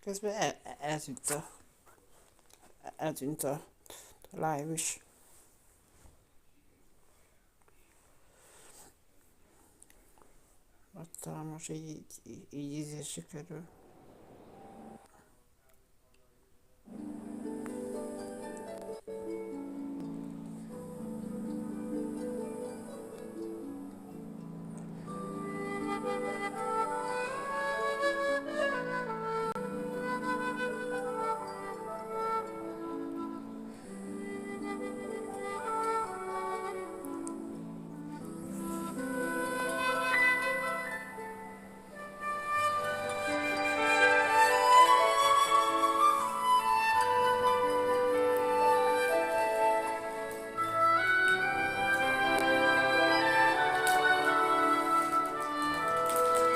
Közben eltűnt a live is. Ott talán most így sikerül.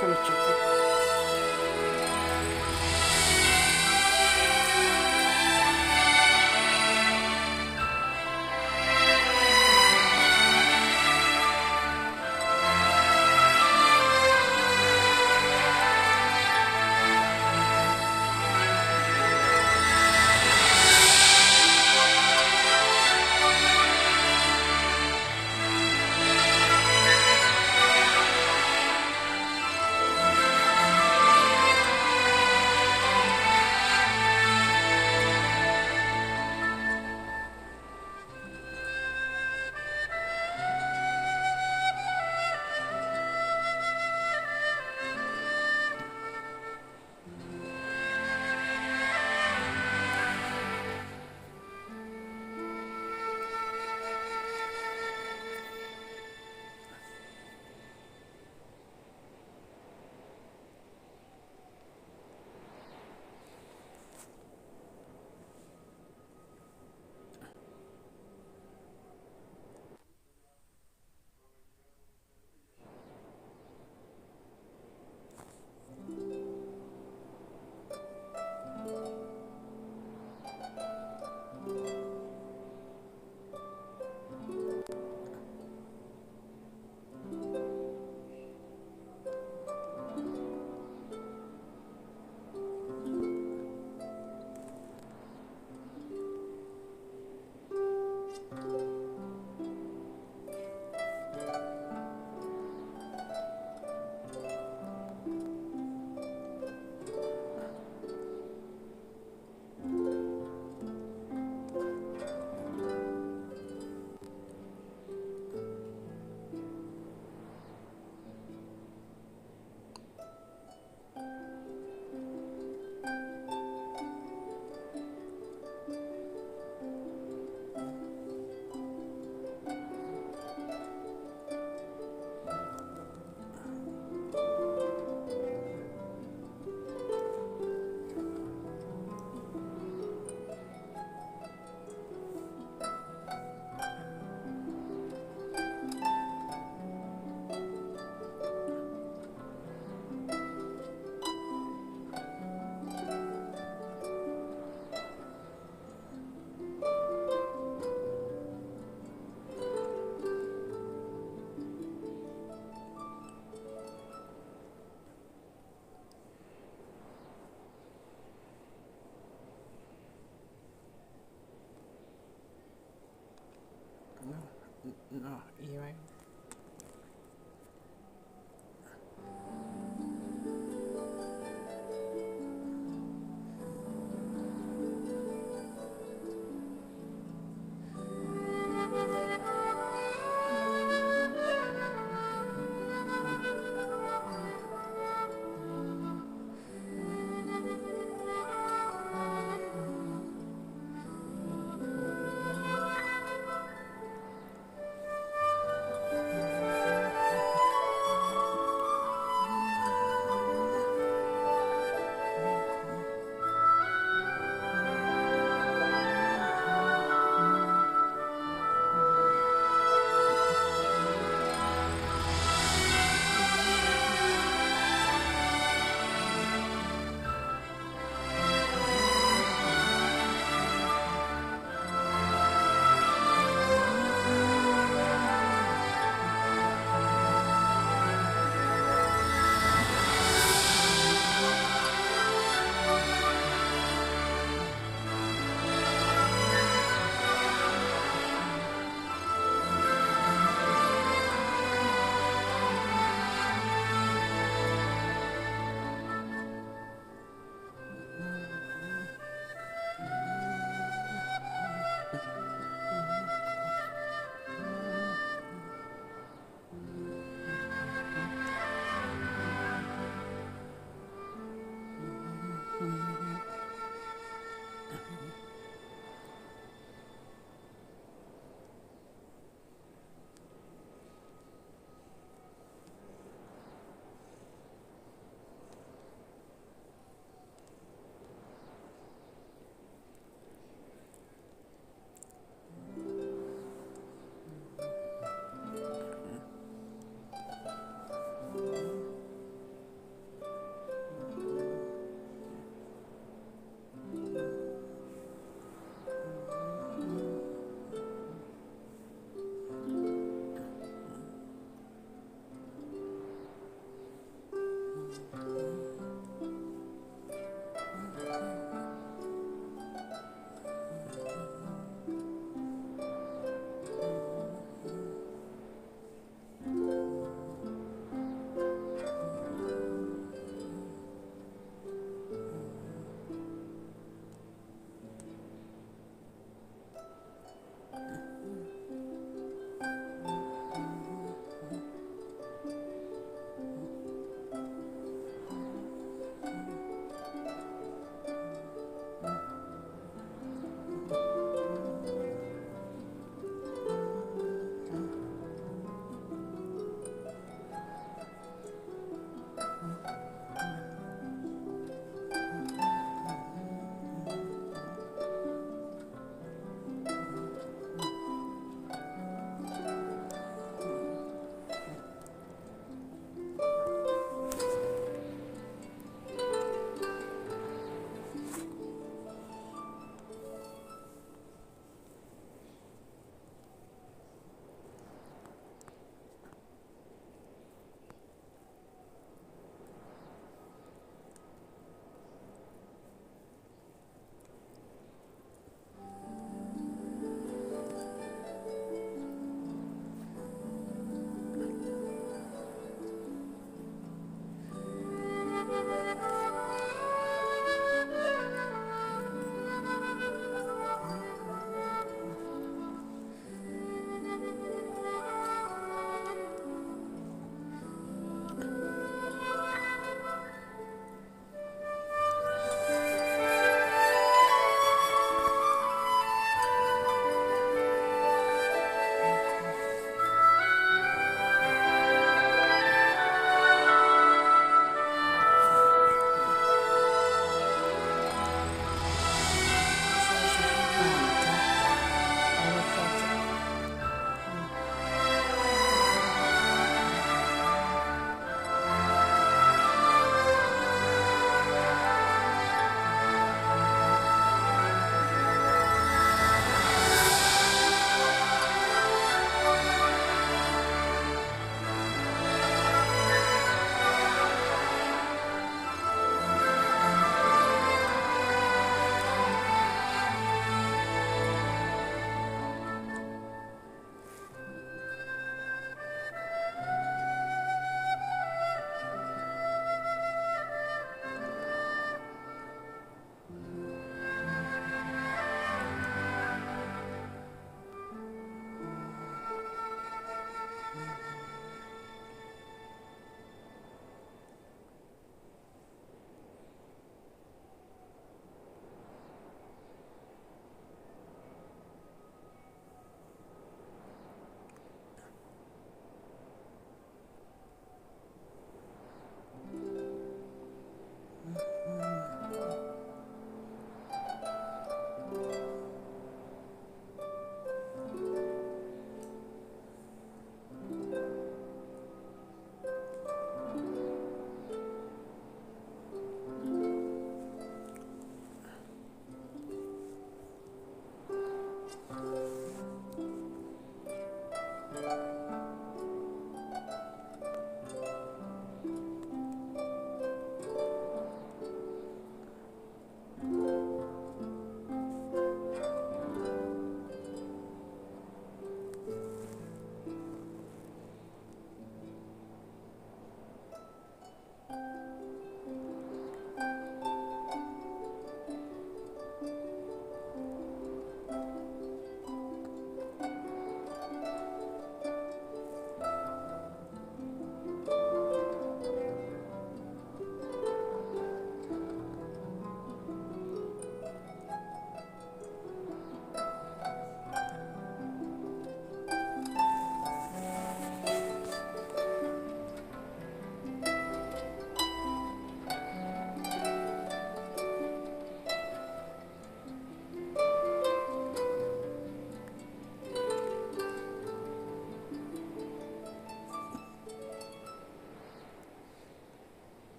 Fölcsapok.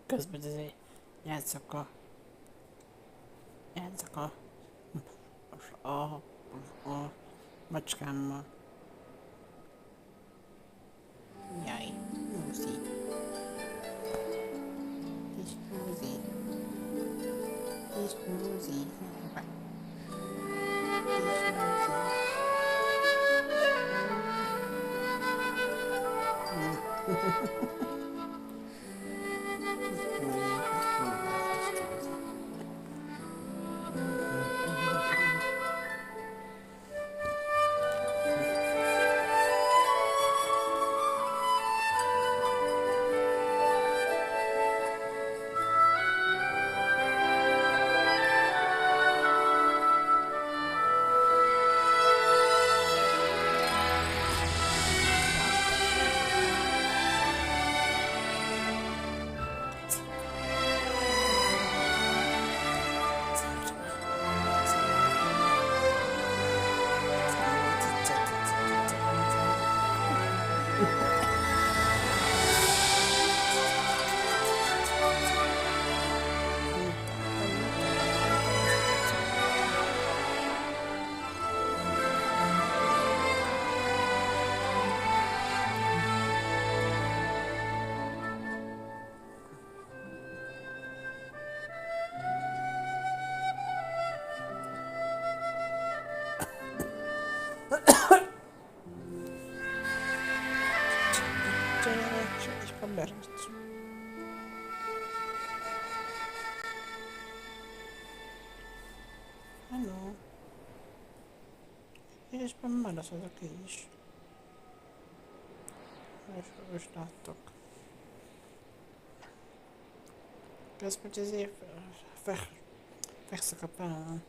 Közben azért játszok a, játszok a macskámmal. Jaj, Lucy. Kis Lucy. Kis Lucy. Kis Lucy. Ich bin bereit. Hallo. Ich bin mal das okay is. És láttok. Közben azért fekszek a pályán.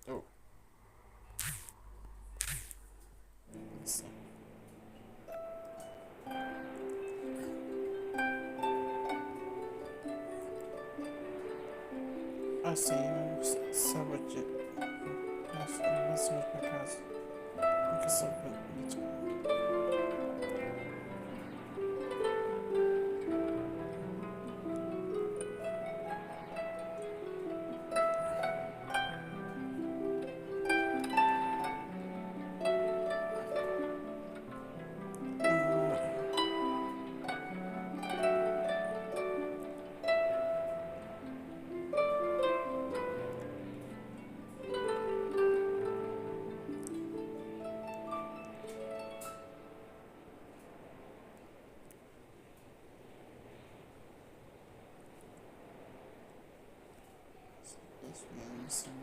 Oh. Assim, sábado, nós vamos para casa. Nunca soube.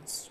Isso.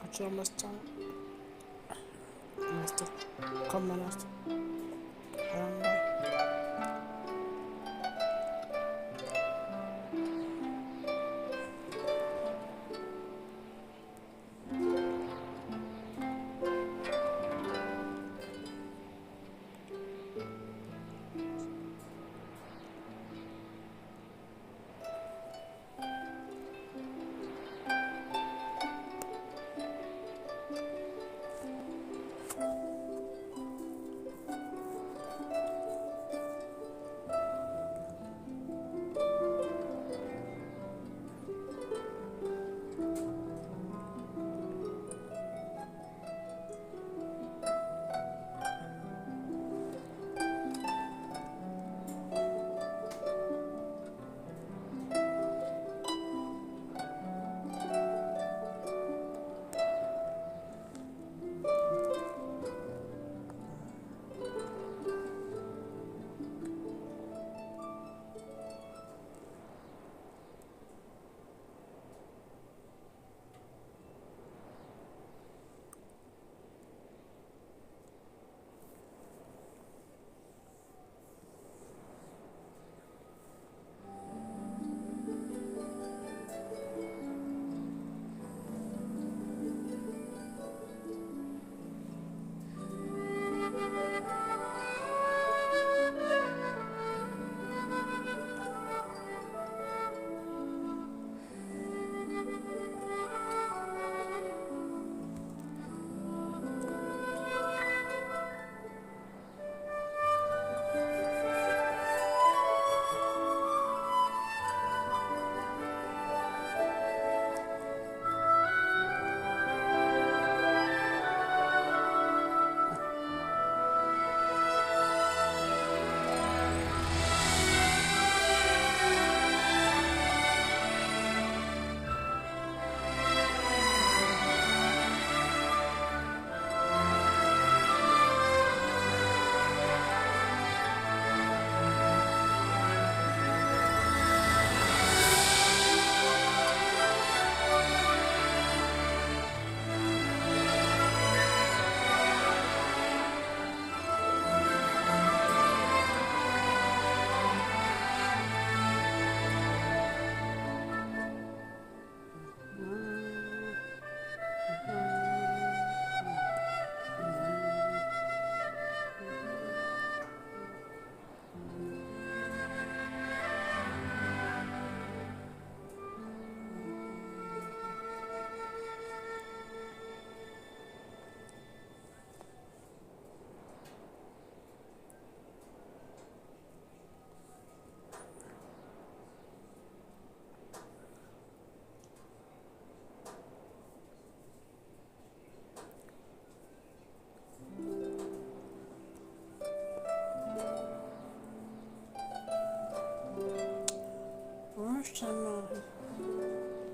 kaçıramazsan nästa kommer nästa. Tamam.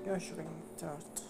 Görüşürüz. Evet.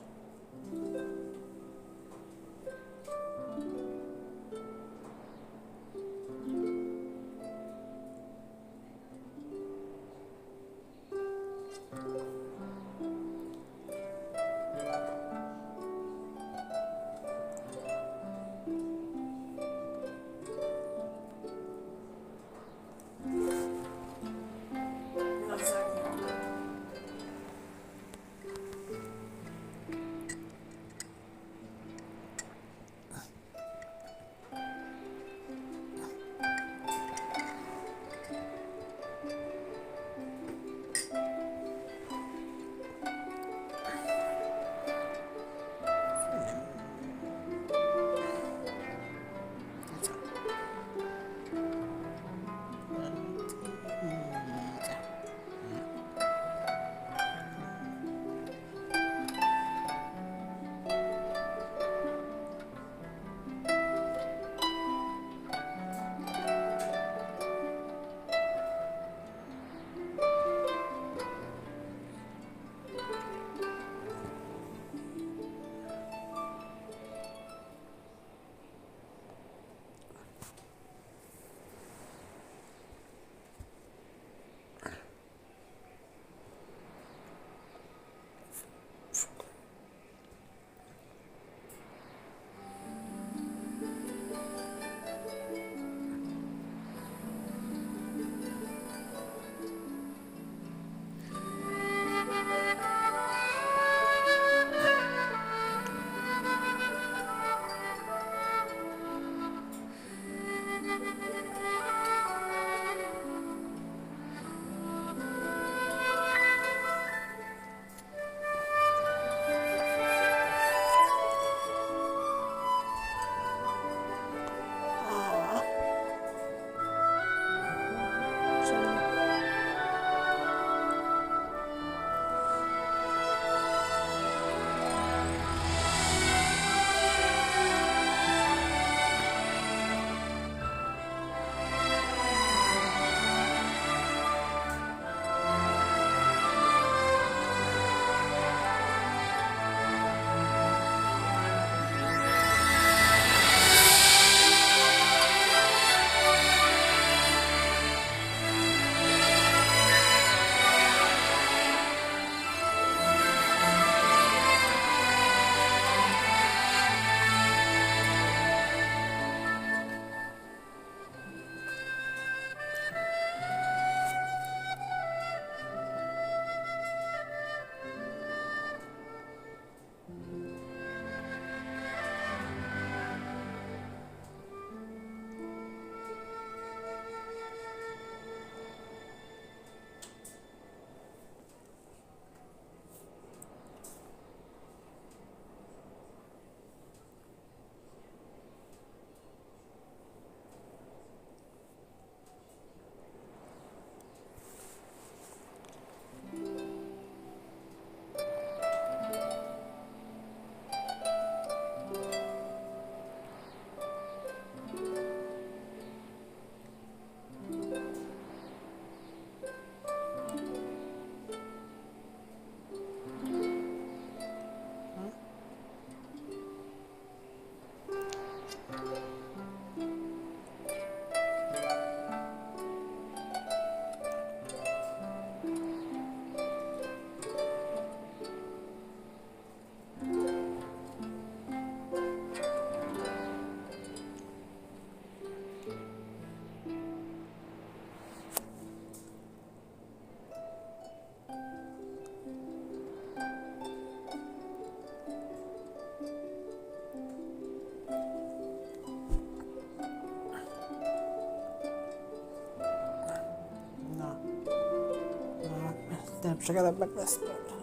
Czekaj, będę sprawdzał.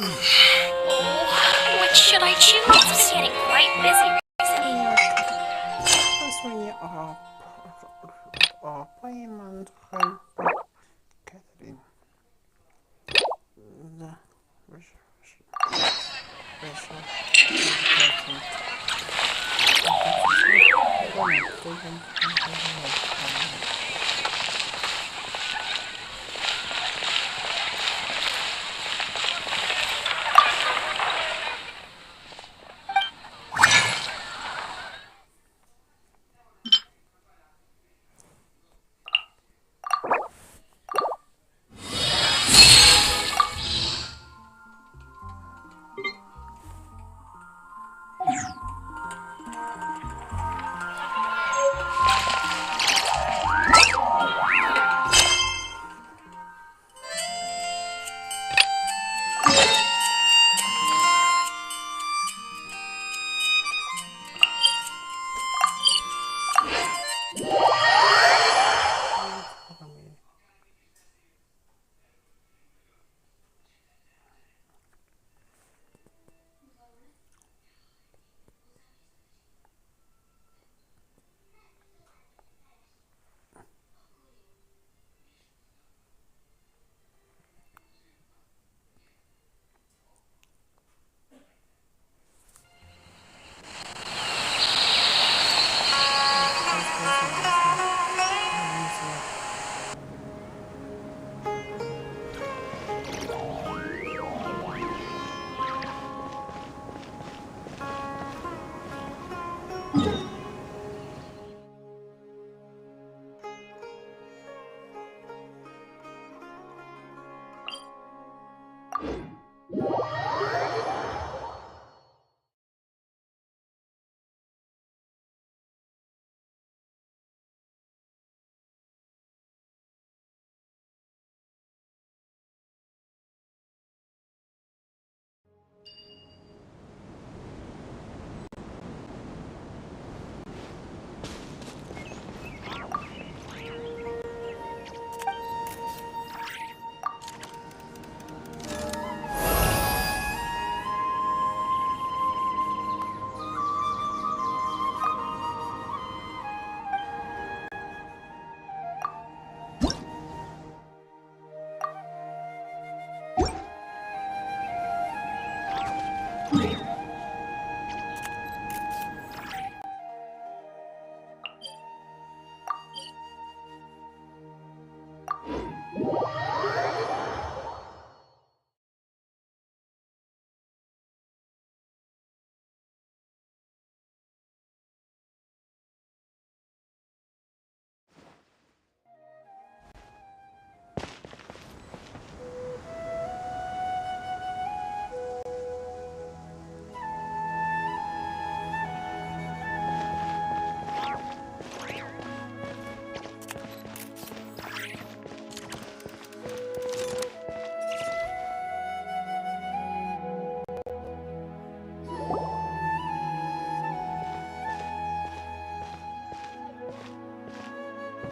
Oh, which should I choose? It's been getting quite busy recently. That's when you are payment help Catherine. The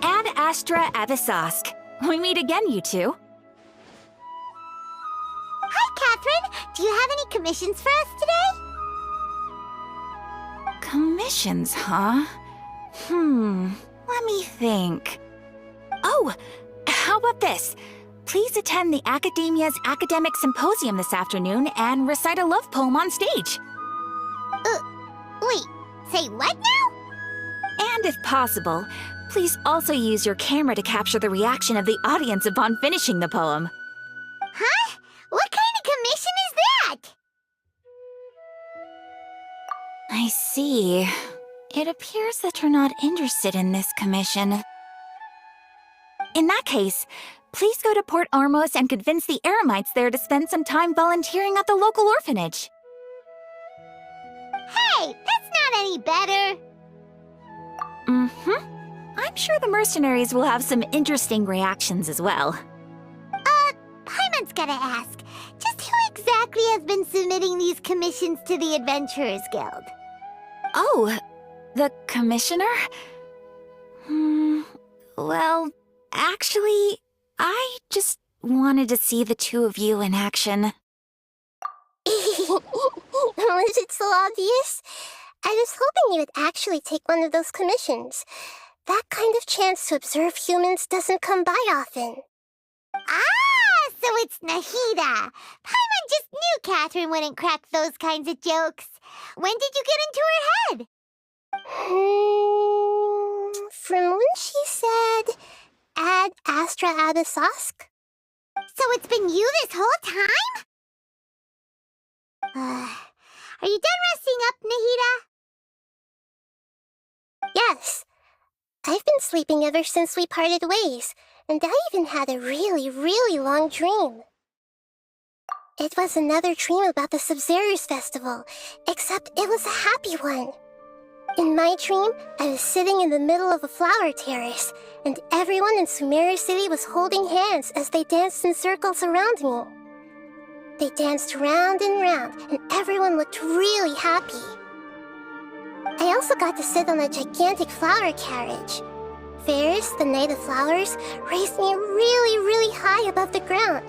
Ad Astra Avisosk. We meet again, you two. Hi, Catherine. Do you have any commissions for us today? Commissions, huh? Let me think. Oh, how about this? Please attend the Academia's Academic Symposium this afternoon and recite a love poem on stage. Wait, say what now? And if possible, please also use your camera to capture the reaction of the audience upon finishing the poem. Huh? What kind of commission is that? I see. It appears that you're not interested in this commission. In that case, please go to Port Ormos and convince the Eremites there to spend some time volunteering at the local orphanage. Hey, that's not any better. I'm sure the mercenaries will have some interesting reactions as well. Paimon's gotta ask, just who exactly has been submitting these commissions to the Adventurers Guild? Oh, the commissioner? Well, actually, I just wanted to see the two of you in action. Was it so obvious? I was hoping you would actually take one of those commissions. That kind of chance to observe humans doesn't come by often. Ah, so it's Nahida. Paimon just knew Catherine wouldn't crack those kinds of jokes. When did you get into her head? From when she said, Ad Astra Abyssosque? So it's been you this whole time? Are you done resting up, Nahida? Yes. I've been sleeping ever since we parted ways, and I even had a really, really long dream. It was another dream about the Sub-Zero's festival, except it was a happy one. In my dream, I was sitting in the middle of a flower terrace, and everyone in Sumeru City was holding hands as they danced in circles around me. They danced round and round, and everyone looked really happy. I also got to sit on a gigantic flower carriage. Ferris, the Knight of Flowers, raised me really, really high above the ground,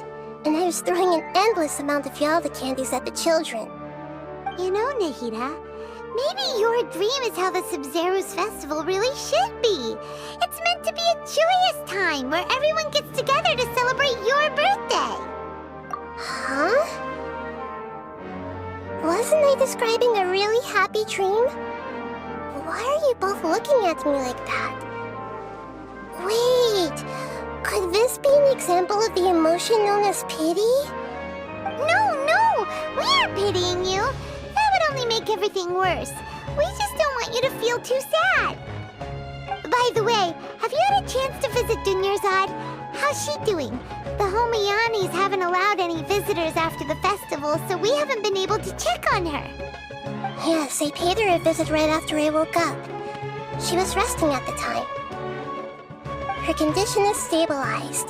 and I was throwing an endless amount of Yalda candies at the children. You know, Nahida, maybe your dream is how the Sub-Zero's festival really should be. It's meant to be a joyous time where everyone gets together to celebrate your birthday. Huh? Wasn't I describing a really happy dream? Why are you both looking at me like that? Wait, could this be an example of the emotion known as pity? No, we aren't pitying you. That would only make everything worse. We just don't want you to feel too sad. By the way, have you had a chance to visit Dunyarzad? How's she doing? The Homiyanis haven't allowed any visitors after the festival, so we haven't been able to check on her. Yes, I paid her a visit right after I woke up. She was resting at the time. Her condition is stabilized.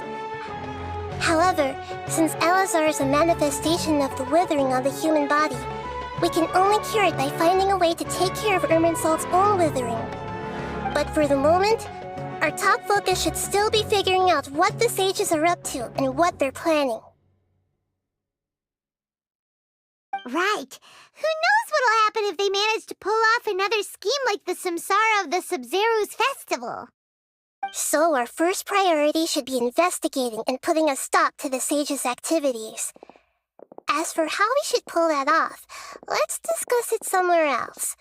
However, since Elazar is a manifestation of the withering on the human body, we can only cure it by finding a way to take care of Irminsul's own withering. But for the moment, our top focus should still be figuring out what the sages are up to and what they're planning. Right. Who knows what'll happen if they manage to pull off another scheme like the Samsara of the Sub-Zero's festival? So our first priority should be investigating and putting a stop to the sages' activities. As for how we should pull that off, let's discuss it somewhere else.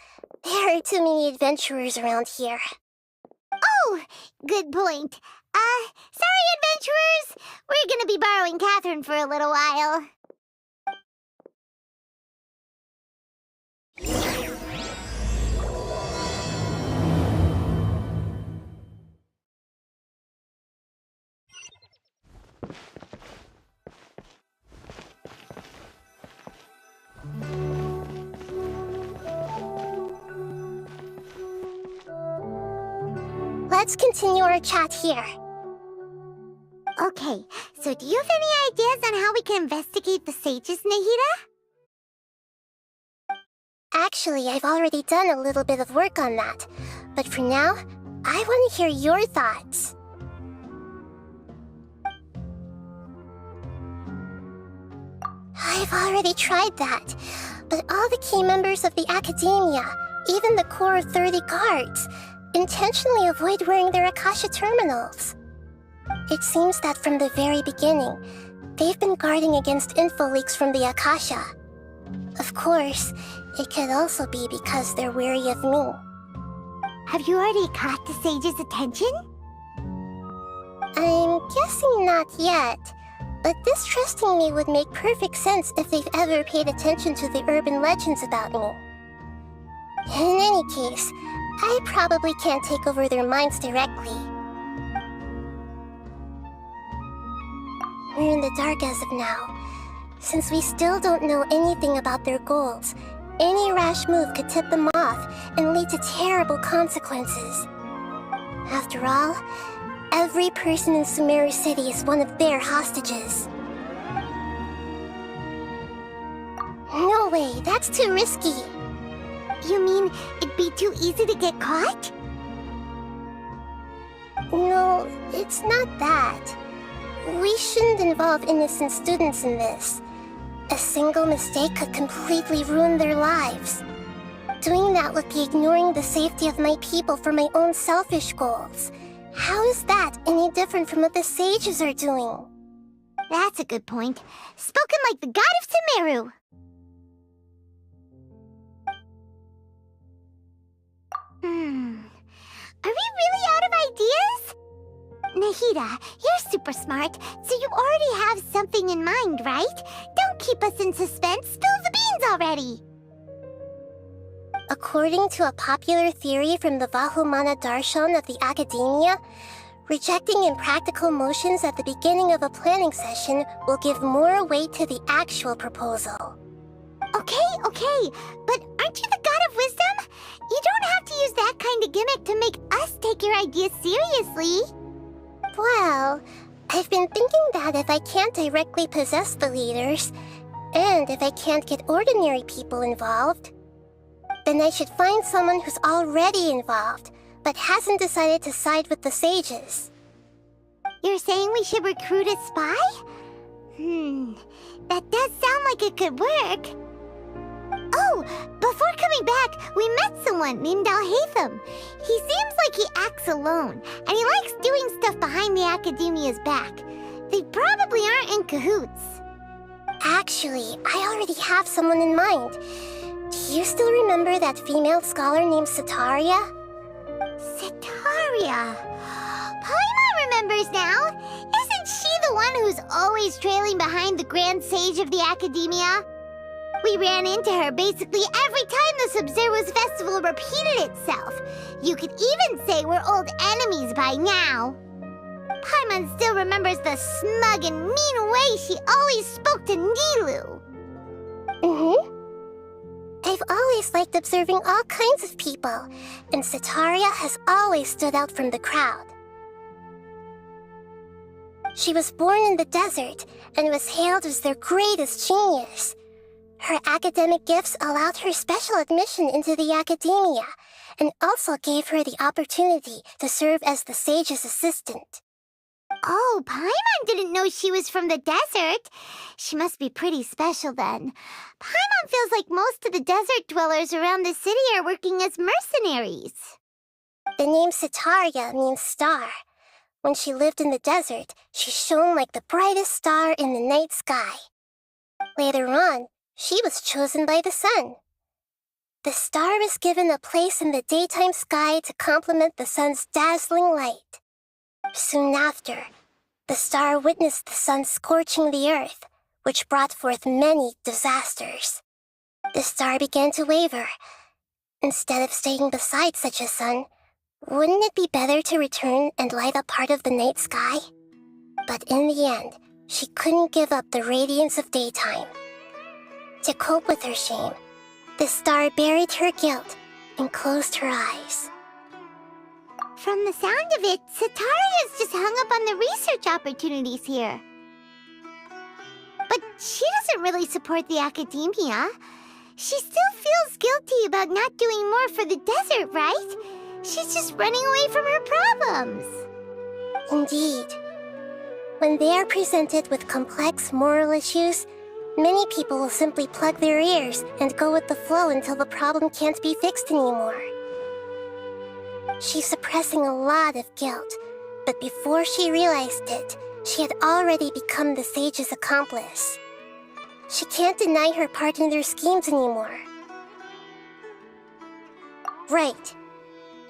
There are too many adventurers around here. Oh, good point. Sorry, adventurers. We're gonna be borrowing Catherine for a little while. Let's continue our chat here. Okay, so do you have any ideas on how we can investigate the sages, Nahida? Actually, I've already done a little bit of work on that. But for now, I want to hear your thoughts. I've already tried that, but all the key members of the Academia, even the core of 30 guards, intentionally avoid wearing their Akasha terminals. It seems that from the very beginning, they've been guarding against info leaks from the Akasha. Of course, it could also be because they're wary of me. Have you already caught the sage's attention? I'm guessing not yet, but distrusting me would make perfect sense if they've ever paid attention to the urban legends about me. In any case, I probably can't take over their minds directly. We're in the dark as of now. Since we still don't know anything about their goals, any rash move could tip them off and lead to terrible consequences. After all, every person in Sumeru City is one of their hostages. No way, that's too risky. You mean it'd be too easy to get caught? No, it's not that. We shouldn't involve innocent students in this. A single mistake could completely ruin their lives. Doing that would be ignoring the safety of my people for my own selfish goals. How is that any different from what the sages are doing? That's a good point. Spoken like the god of Temeru. Are we really out of ideas? Nahida, you're super smart, so you already have something in mind, right? Don't keep us in suspense. Spill the beans already. According to a popular theory from the Vahumana Darshan of the Academia, rejecting impractical motions at the beginning of a planning session will give more weight to the actual proposal. Okay, but aren't you the god of wisdom? You don't have to use that kind of gimmick to make us take your ideas seriously. Well, I've been thinking that if I can't directly possess the leaders, and if I can't get ordinary people involved, then I should find someone who's already involved, but hasn't decided to side with the sages. You're saying we should recruit a spy? That does sound like it could work. Oh, before coming back, we met someone named Alhaitham. He seems like he acts alone, and he likes doing stuff behind the Academia's back. They probably aren't in cahoots. Actually, I already have someone in mind. Do you still remember that female scholar named Setaria? Setaria. Paimon remembers now. Isn't she the one who's always trailing behind the Grand Sage of the Academia? We ran into her basically every time the Sub-Zero's festival repeated itself. You could even say we're old enemies by now. Paimon still remembers the smug and mean way she always spoke to Nilu. I've always liked observing all kinds of people, and Setaria has always stood out from the crowd. She was born in the desert and was hailed as their greatest genius. Her academic gifts allowed her special admission into the academia, and also gave her the opportunity to serve as the sage's assistant. Oh, Paimon didn't know she was from the desert. She must be pretty special then. Paimon feels like most of the desert dwellers around the city are working as mercenaries. The name Setaria means star. When she lived in the desert, she shone like the brightest star in the night sky. Later on, she was chosen by the sun. The star was given a place in the daytime sky to complement the sun's dazzling light. Soon after, the star witnessed the sun scorching the earth, which brought forth many disasters. The star began to waver. Instead of staying beside such a sun, wouldn't it be better to return and light up part of the night sky? But in the end, she couldn't give up the radiance of daytime. To cope with her shame, the star buried her guilt and closed her eyes. From the sound of it, Setaria's just hung up on the research opportunities here. But she doesn't really support the academia. She still feels guilty about not doing more for the desert, right? She's just running away from her problems. Indeed. When they are presented with complex moral issues, many people will simply plug their ears and go with the flow until the problem can't be fixed anymore. She's suppressing a lot of guilt, but before she realized it, she had already become the sage's accomplice. She can't deny her part in their schemes anymore. Right.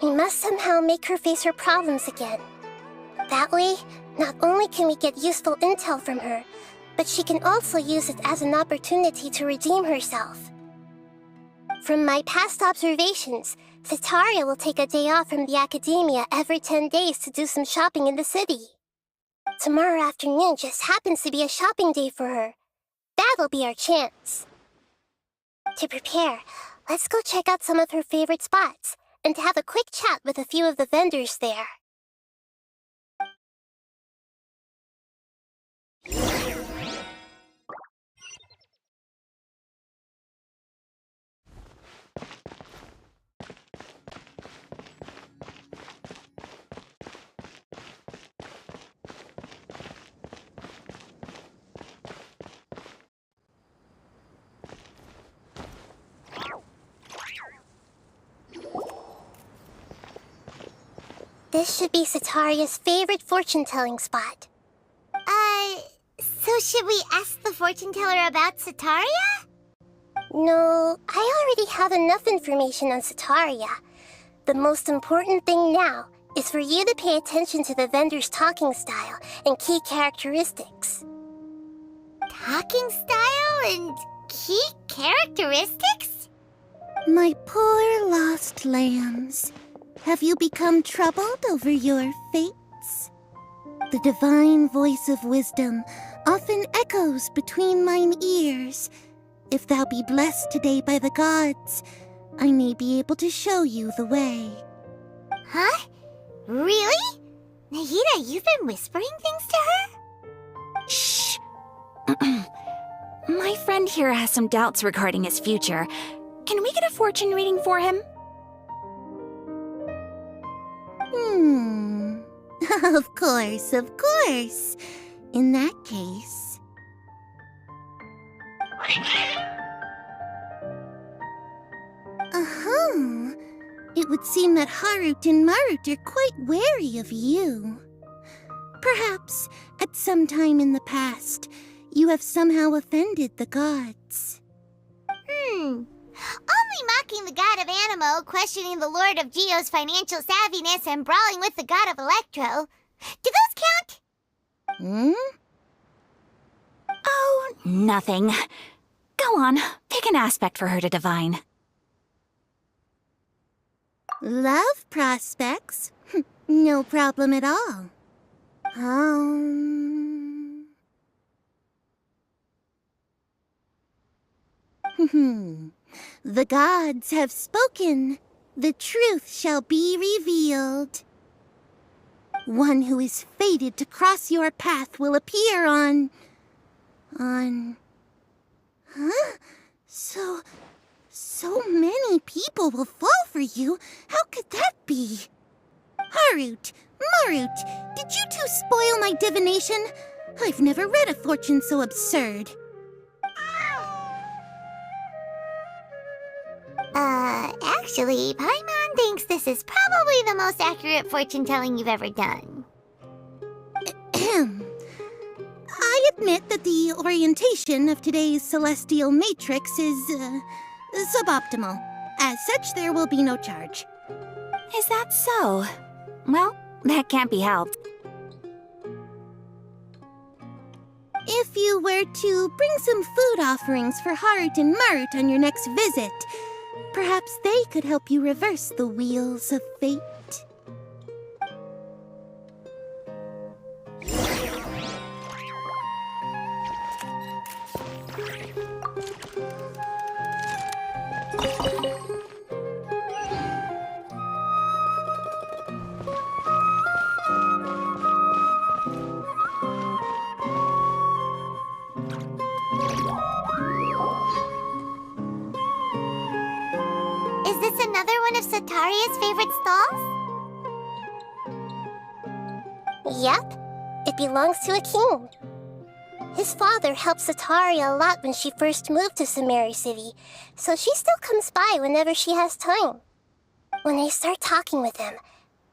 We must somehow make her face her problems again. That way, not only can we get useful intel from her, but she can also use it as an opportunity to redeem herself. From my past observations, Setaria will take a day off from the academia every 10 days to do some shopping in the city. Tomorrow afternoon just happens to be a shopping day for her. That'll be our chance. To prepare, let's go check out some of her favorite spots and have a quick chat with a few of the vendors there. This should be Sataria's favorite fortune-telling spot. So should we ask the fortune teller about Sataria? No, I already have enough information on Sataria. The most important thing now is for you to pay attention to the vendor's talking style and key characteristics. Talking style and key characteristics? My poor lost lambs, have you become troubled over your fates? The divine voice of wisdom often echoes between mine ears. If thou be blessed today by the gods, I may be able to show you the way. Huh? Really? Nahida, you've been whispering things to her? Shh. My friend here has some doubts regarding his future. Can we get a fortune reading for him? Of course, of course. In that case... It would seem that Harut and Marut are quite wary of you. Perhaps, at some time in the past, you have somehow offended the gods. Only mocking the god of Animo, questioning the lord of Geo's financial savviness, and brawling with the god of Electro. Do those count? Oh, nothing. Go on, pick an aspect for her to divine. Love prospects? No problem at all. The gods have spoken. The truth shall be revealed. One who is fated to cross your path will appear on... Huh? So many people will fall for you. How could that be? Harut, Marut, did you two spoil my divination? I've never read a fortune so absurd. Actually, Paimon thinks this is probably the most accurate fortune-telling you've ever done. I admit that the orientation of today's celestial matrix is, suboptimal. As such, there will be no charge. Is that so? Well, that can't be helped. If you were to bring some food offerings for Harut and Marut on your next visit, perhaps they could help you reverse the wheels of fate. Is this another one of Sataria's favorite stalls? Yep, it belongs to a king. His father helped Sataria a lot when she first moved to Samari City, so she still comes by whenever she has time. When I start talking with him,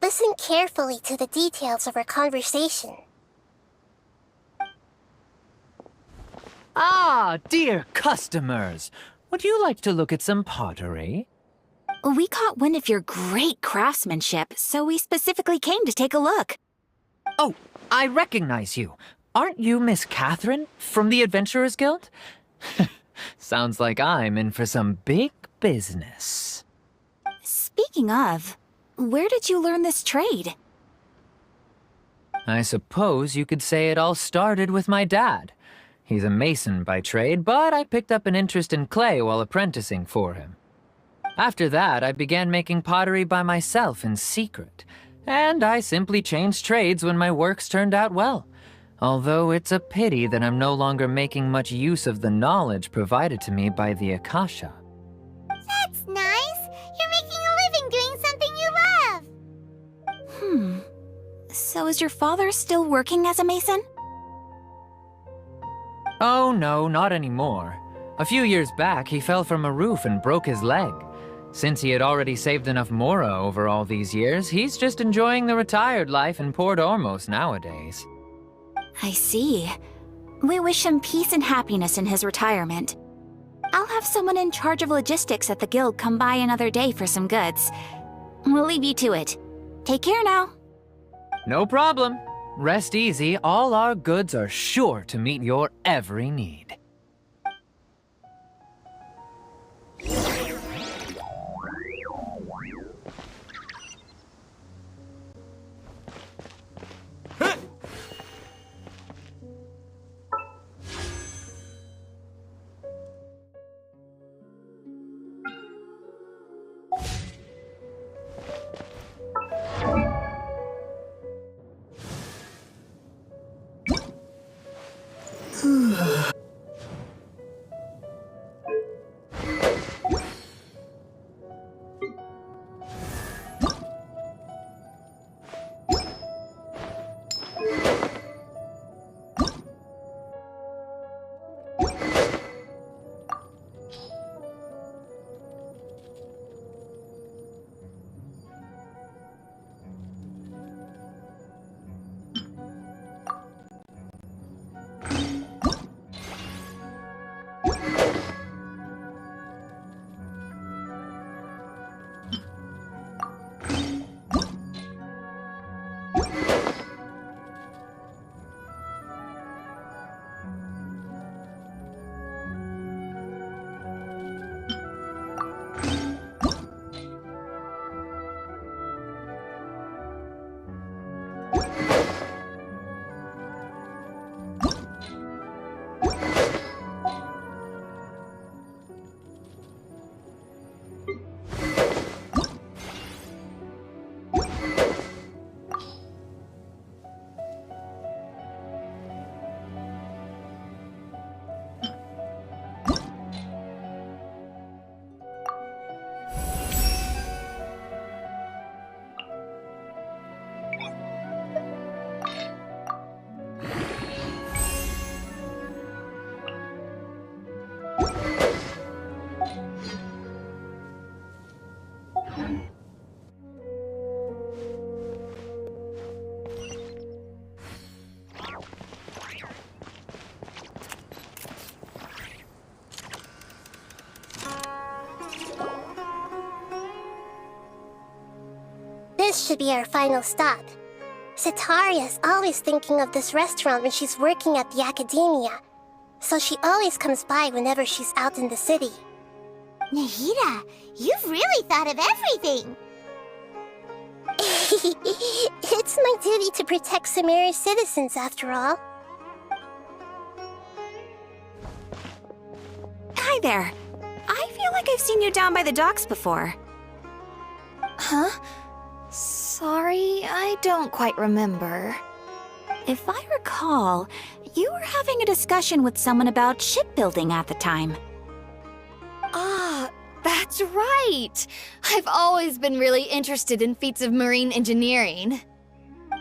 listen carefully to the details of our conversation. Ah, dear customers! Would you like to look at some pottery? We caught wind of your great craftsmanship, so we specifically came to take a look. Oh, I recognize you. Aren't you Miss Catherine from the Adventurers Guild? Sounds like I'm in for some big business. Speaking of, where did you learn this trade? I suppose you could say it all started with my dad. He's a mason by trade, but I picked up an interest in clay while apprenticing for him. After that, I began making pottery by myself in secret, and I simply changed trades when my works turned out well. Although it's a pity that I'm no longer making much use of the knowledge provided to me by the Akasha. That's nice. You're making a living doing something you love. So is your father still working as a mason? Oh no, not anymore. A few years back, he fell from a roof and broke his leg. Since he had already saved enough mora over all these years, he's just enjoying the retired life in Port Ormos nowadays. I see. We wish him peace and happiness in his retirement. I'll have someone in charge of logistics at the guild come by another day for some goods. We'll leave you to it. Take care now. No problem. Rest easy, all our goods are sure to meet your every need. This should be our final stop. Sataria's always thinking of this restaurant when she's working at the academia, so she always comes by whenever she's out in the city. Nahida, you've really thought of everything! It's my duty to protect Samira's citizens, after all. Hi there. I feel like I've seen you down by the docks before. Huh? Sorry, I don't quite remember. If I recall, you were having a discussion with someone about shipbuilding at the time. Ah, that's right! I've always been really interested in feats of marine engineering.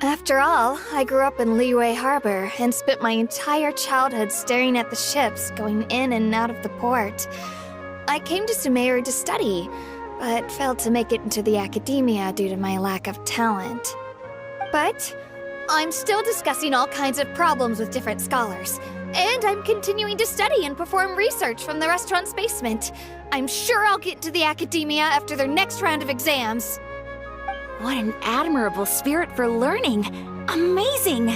After all, I grew up in Liyue Harbor and spent my entire childhood staring at the ships going in and out of the port. I came to Sumeru to study, but failed to make it into the academia due to my lack of talent. But I'm still discussing all kinds of problems with different scholars, and I'm continuing to study and perform research from the restaurant's basement. I'm sure I'll get into the academia after their next round of exams. What an admirable spirit for learning! Amazing!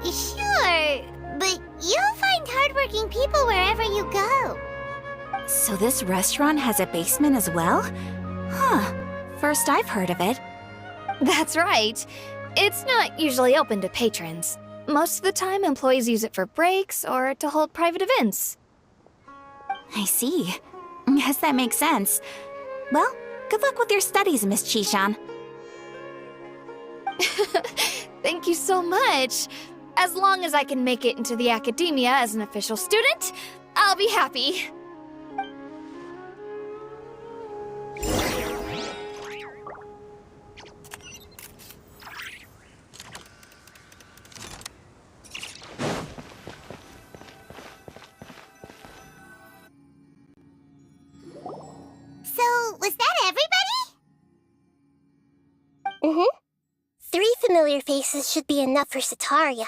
Sure, but you'll find hardworking people wherever you go. So this restaurant has a basement as well? Huh. First I've heard of it. That's right. It's not usually open to patrons. Most of the time, employees use it for breaks or to hold private events. I see. Guess that makes sense. Well, good luck with your studies, Miss Chishan. Thank you so much. As long as I can make it into the academia as an official student, I'll be happy. familiar faces should be enough for Sataria.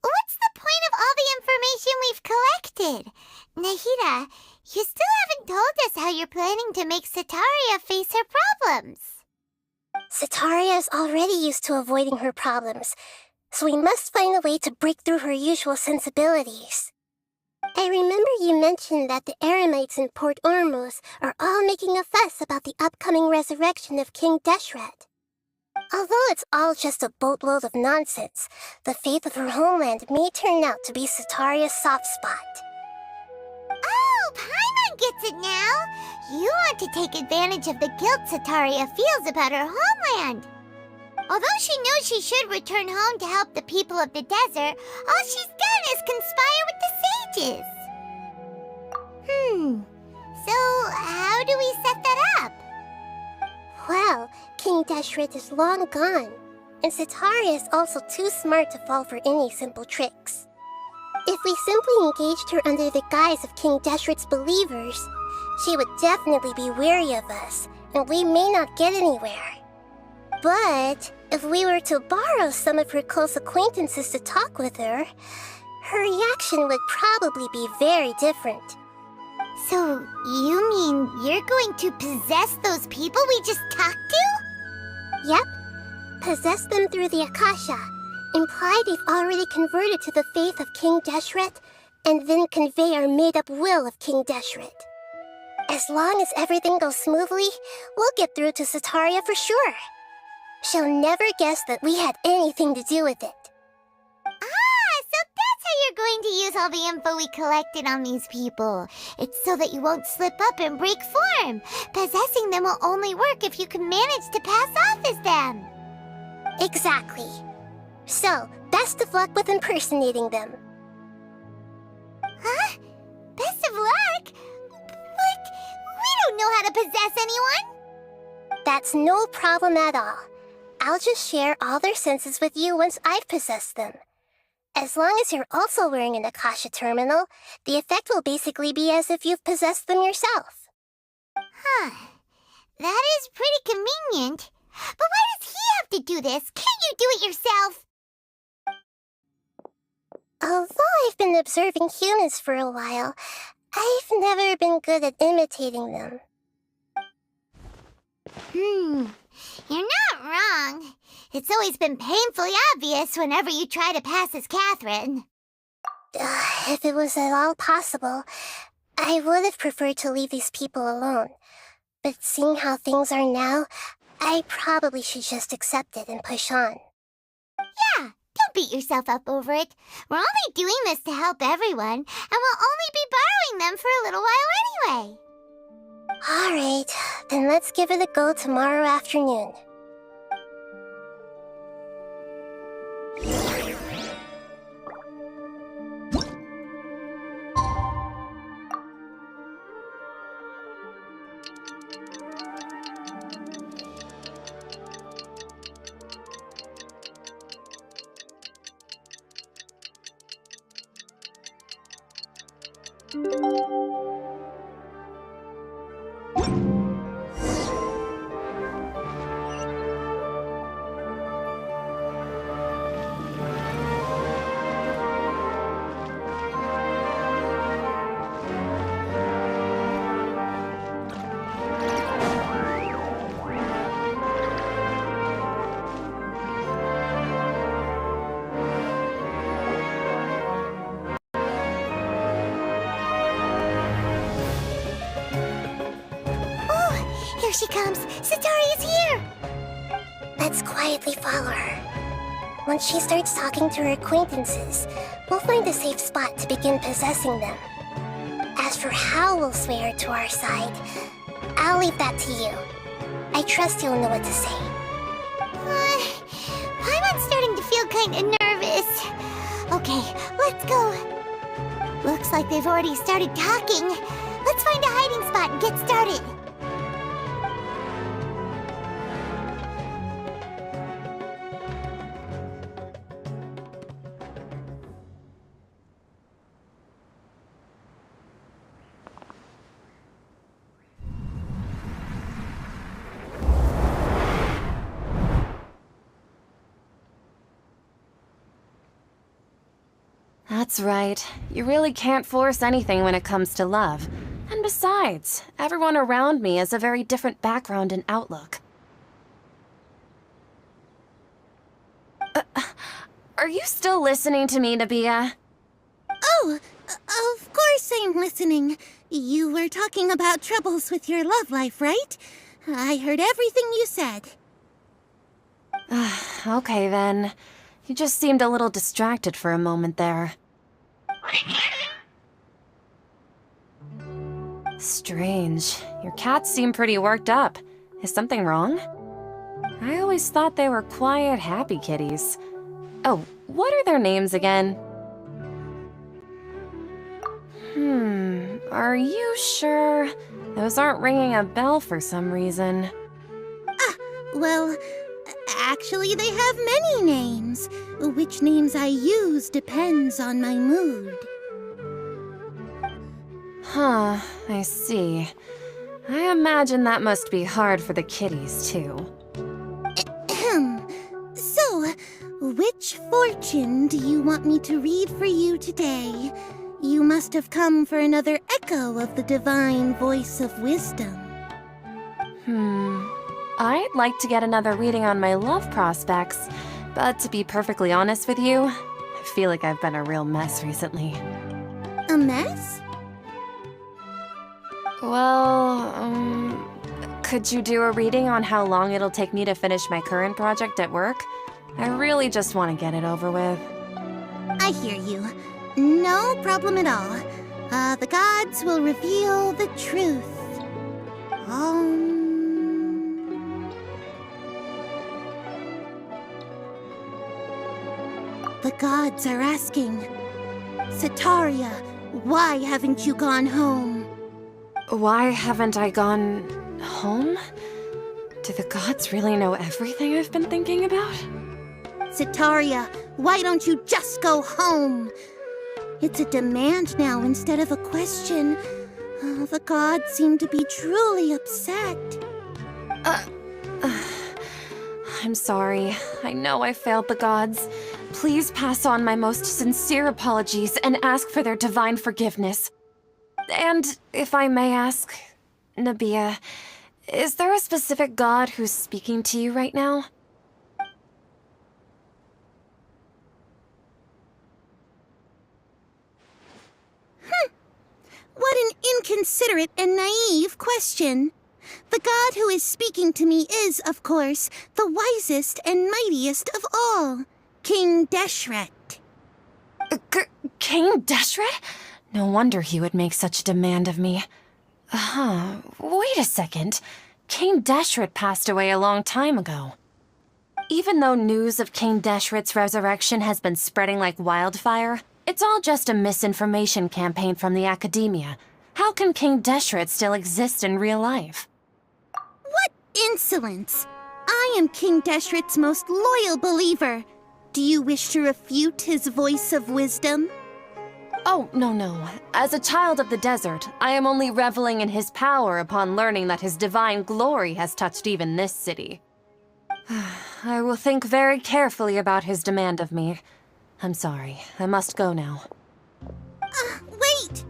What's the point of all the information we've collected? Nahida, you still haven't told us how you're planning to make Sataria face her problems. Sataria is already used to avoiding her problems, so we must find a way to break through her usual sensibilities. I remember you mentioned that the Eremites in Port Ormuz are all making a fuss about the upcoming resurrection of King Deshret. Although it's all just a boatload of nonsense, the fate of her homeland may turn out to be Sataria's soft spot. Oh, Paimon gets it now! You want to take advantage of the guilt Sataria feels about her homeland. Although she knows she should return home to help the people of the desert, all she's done is conspire with the sages. So how do we set that up? Well, King Deshret is long gone, and Sataria is also too smart to fall for any simple tricks. If we simply engaged her under the guise of King Deshret's believers, she would definitely be wary of us, and we may not get anywhere. But if we were to borrow some of her close acquaintances to talk with her, her reaction would probably be very different. So, you mean you're going to possess those people we just talked to? Yep. Possess them through the Akasha, imply they've already converted to the faith of King Deshret, and then convey our made-up will of King Deshret. As long as everything goes smoothly, we'll get through to Sataria for sure. She'll never guess that we had anything to do with it. So that's how you're going to use all the info we collected on these people. It's so that you won't slip up and break form. Possessing them will only work if you can manage to pass off as them. Exactly. So, best of luck with impersonating them. Huh? Best of luck? But we don't know how to possess anyone. That's no problem at all. I'll just share all their senses with you once I've possessed them. As long as you're also wearing an Akasha terminal, the effect will basically be as if you've possessed them yourself. Huh. That is pretty convenient. But why does he have to do this? Can't you do it yourself? Although I've been observing humans for a while, I've never been good at imitating them. You're not wrong. It's always been painfully obvious whenever you try to pass as Catherine. If it was at all possible, I would have preferred to leave these people alone. But seeing how things are now, I probably should just accept it and push on. Yeah, don't beat yourself up over it. We're only doing this to help everyone, and we'll only be borrowing them for a little while anyway. Alright, then let's give it a go tomorrow afternoon. Here she comes! Sataria's here! Let's quietly follow her. Once she starts talking to her acquaintances, we'll find a safe spot to begin possessing them. As for how we'll sway her to our side, I'll leave that to you. I trust you'll know what to say. Paimon's starting to feel kinda nervous. Okay, let's go. Looks like they've already started talking. Let's find a hiding spot and get started. That's right. You really can't force anything when it comes to love. And besides, everyone around me has a very different background and outlook. Are you still listening to me, Nabia? Oh, of course I'm listening. You were talking about troubles with your love life, right? I heard everything you said. Okay then. You just seemed a little distracted for a moment there. Strange. Your cats seem pretty worked up. Is something wrong? I always thought they were quiet, happy kitties. Oh, what are their names again? Are you sure? Those aren't ringing a bell for some reason. Well, actually they have many names. Which names I use depends on my mood. Huh, I see. I imagine that must be hard for the kitties, too. So, which fortune do you want me to read for you today? You must have come for another echo of the divine voice of wisdom. I'd like to get another reading on my love prospects, but to be perfectly honest with you, I feel like I've been a real mess recently. A mess? Well, could you do a reading on how long it'll take me to finish my current project at work? I really just want to get it over with. I hear you. No problem at all. The gods will reveal the truth. The gods are asking, Setaria, why haven't you gone home? Why haven't I gone home? Do the gods really know everything I've been thinking about? Setaria, why don't you just go home? It's a demand now instead of a question. The gods seem to be truly upset. I'm sorry. I know I failed the gods. Please pass on my most sincere apologies and ask for their divine forgiveness. And if I may ask, Nabia, is there a specific god who's speaking to you right now? What an inconsiderate and naive question. The god who is speaking to me is, of course, the wisest and mightiest of all, King Deshret. King Deshret? No wonder he would make such a demand of me. Wait a second. King Deshret passed away a long time ago. Even though news of King Deshret's resurrection has been spreading like wildfire, it's all just a misinformation campaign from the academia. How can King Deshret still exist in real life? What insolence! I am King Deshret's most loyal believer. Do you wish to refute his voice of wisdom? Oh, no. As a child of the desert, I am only reveling in his power upon learning that his divine glory has touched even this city. I will think very carefully about his demand of me. I'm sorry. I must go now. Wait!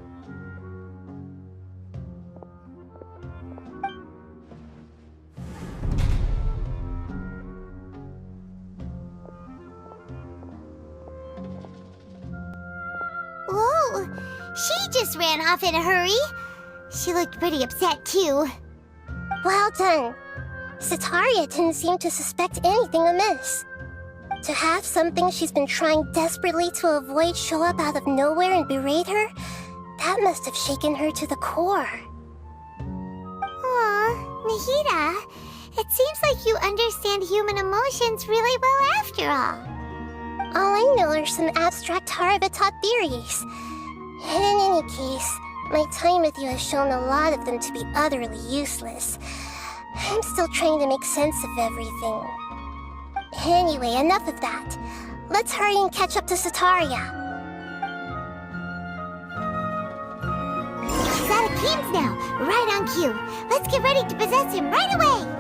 Whoa! She just ran off in a hurry. She looked pretty upset, too. Well done. Setaria didn't seem to suspect anything amiss. To have something she's been trying desperately to avoid show up out of nowhere and berate her, that must have shaken her to the core. Aw, Nahida, it seems like you understand human emotions really well after all. All I know are some abstract Harvard-taught theories. And in any case, my time with you has shown a lot of them to be utterly useless. I'm still trying to make sense of everything. Anyway, enough of that. Let's hurry and catch up to Setaria. He's out of games now, right on cue. Let's get ready to possess him right away!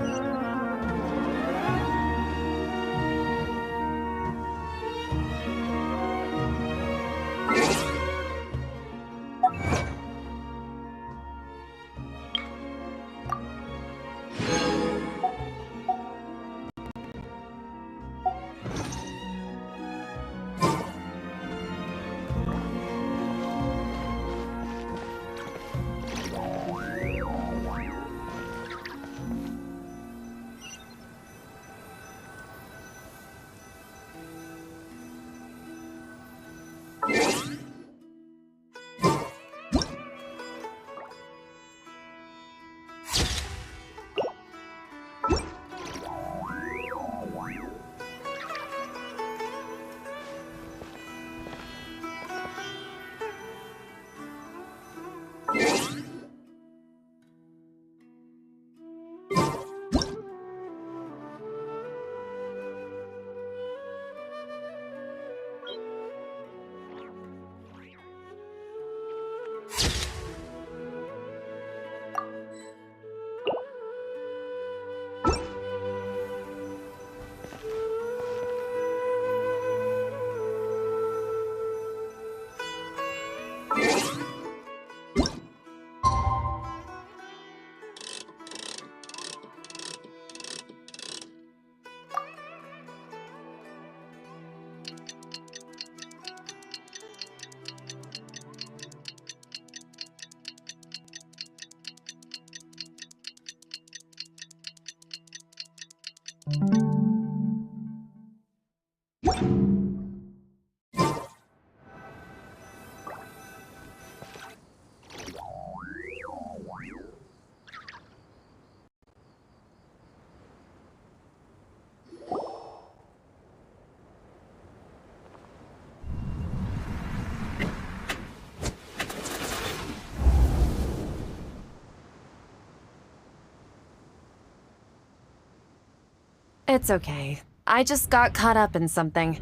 It's okay. I just got caught up in something.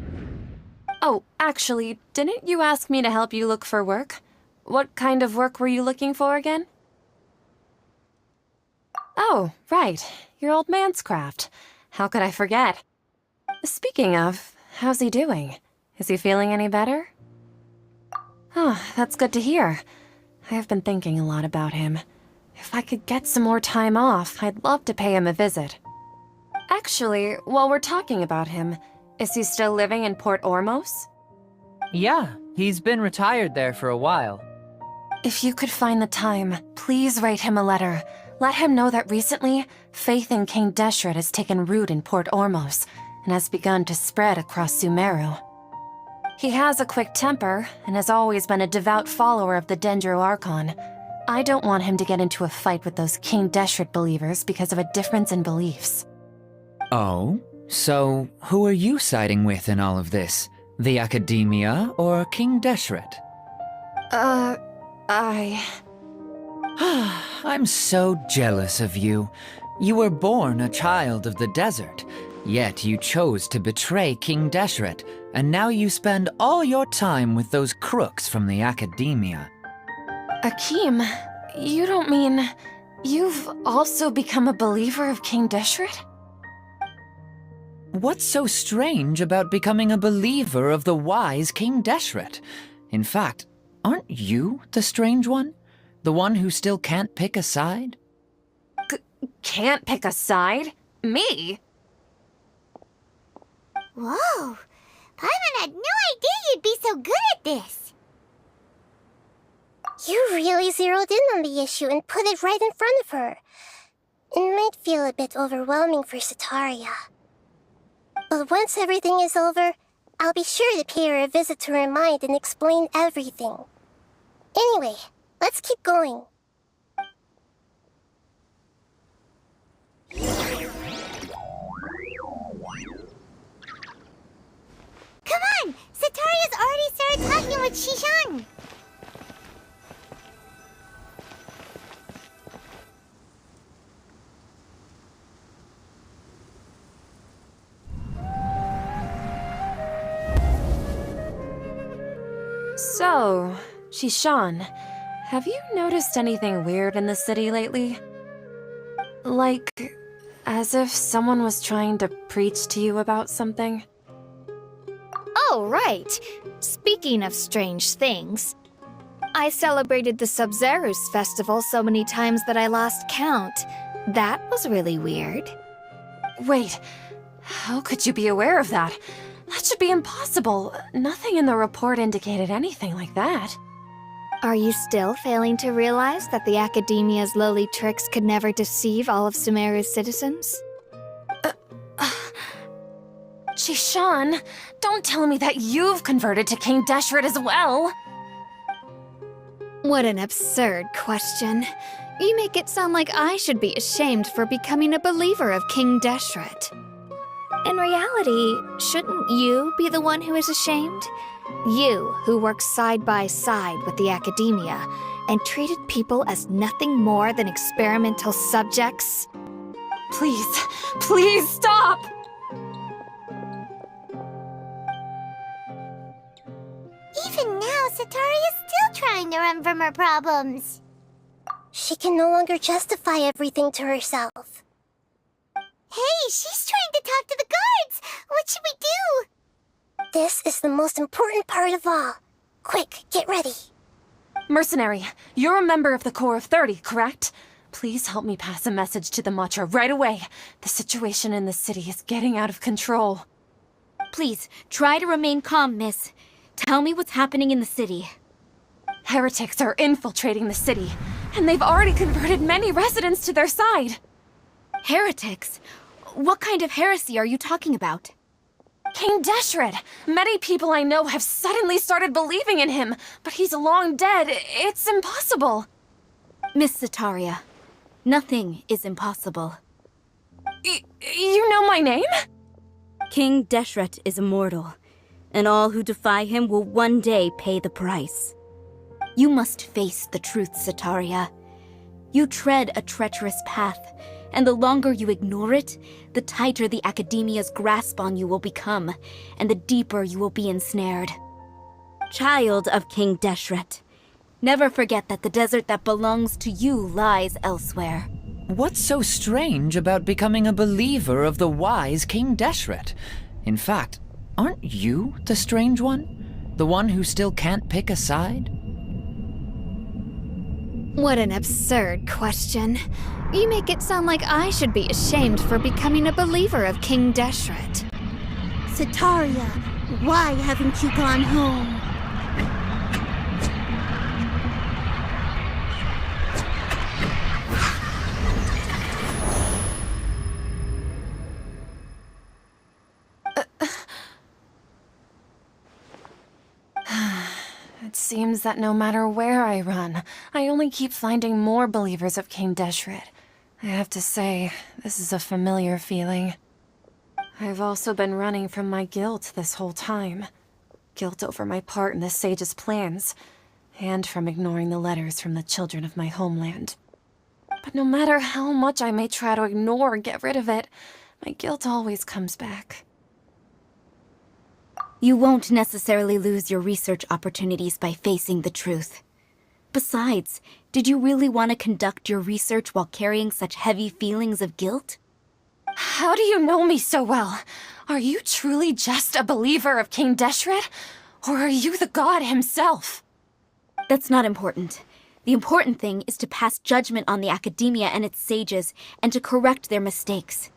Oh, actually, didn't you ask me to help you look for work? What kind of work were you looking for again? Oh, right. Your old man's craft. How could I forget? Speaking of, how's he doing? Is he feeling any better? Oh, that's good to hear. I have been thinking a lot about him. If I could get some more time off, I'd love to pay him a visit. Actually, while we're talking about him, is he still living in Port Ormos? Yeah, he's been retired there for a while. If you could find the time, please write him a letter. Let him know that recently, faith in King Deshret has taken root in Port Ormos and has begun to spread across Sumeru. He has a quick temper and has always been a devout follower of the Dendro Archon. I don't want him to get into a fight with those King Deshret believers because of a difference in beliefs. Oh? So, who are you siding with in all of this? The Academia or King Deshret? I'm so jealous of you. You were born a child of the desert, yet you chose to betray King Deshret, and now you spend all your time with those crooks from the Academia. Akeem, you don't mean you've also become a believer of King Deshret? What's so strange about becoming a believer of the wise King Deshret? In fact, aren't you the strange one? The one who still can't pick a side? Can't pick a side? Me? Whoa! Paimon had no idea you'd be so good at this! You really zeroed in on the issue and put it right in front of her. It might feel a bit overwhelming for Setaria. But once everything is over, I'll be sure to pay her a visit to her mind and explain everything. Anyway, let's keep going. Come on! Setaria's already started talking with Shishan! So, Shishan, have you noticed anything weird in the city lately? Like, as if someone was trying to preach to you about something? Oh, right. Speaking of strange things, I celebrated the Sub-Zerus festival so many times that I lost count. That was really weird. Wait, how could you be aware of that? That should be impossible. Nothing in the report indicated anything like that. Are you still failing to realize that the Academia's lowly tricks could never deceive all of Sumeru's citizens? Shishan, don't tell me that you've converted to King Deshret as well! What an absurd question. You make it sound like I should be ashamed for becoming a believer of King Deshret. In reality, shouldn't you be the one who is ashamed? You, who works side by side with the Academia and treated people as nothing more than experimental subjects? Please, please stop! Even now, Setaria's still trying to run from her problems. She can no longer justify everything to herself. Hey, she's trying to talk to the guards! What should we do? This is the most important part of all. Quick, get ready. Mercenary, you're a member of the Corps of 30, correct? Please help me pass a message to the Matcha right away. The situation in the city is getting out of control. Please, try to remain calm, miss. Tell me what's happening in the city. Heretics are infiltrating the city, and they've already converted many residents to their side. Heretics? What kind of heresy are you talking about? King Deshret! Many people I know have suddenly started believing in him, but he's long dead. It's impossible. Miss Sataria, nothing is impossible. You know my name? King Deshret is immortal, and all who defy him will one day pay the price. You must face the truth, Sataria. You tread a treacherous path, and the longer you ignore it, the tighter the Academia's grasp on you will become, and the deeper you will be ensnared. Child of King Deshret, never forget that the desert that belongs to you lies elsewhere. What's so strange about becoming a believer of the wise King Deshret? In fact, aren't you the strange one? The one who still can't pick a side? What an absurd question. You make it sound like I should be ashamed for becoming a believer of King Deshret. Sataria, why haven't you gone home? It seems that no matter where I run, I only keep finding more believers of King Deshret. I have to say, this is a familiar feeling. I've also been running from my guilt this whole time. Guilt over my part in the Sage's plans, and from ignoring the letters from the children of my homeland. But no matter how much I may try to ignore or get rid of it, my guilt always comes back. You won't necessarily lose your research opportunities by facing the truth. Besides, did you really want to conduct your research while carrying such heavy feelings of guilt? How do you know me so well? Are you truly just a believer of King Deshret? Or are you the god himself? That's not important. The important thing is to pass judgment on the Academia and its sages, and to correct their mistakes.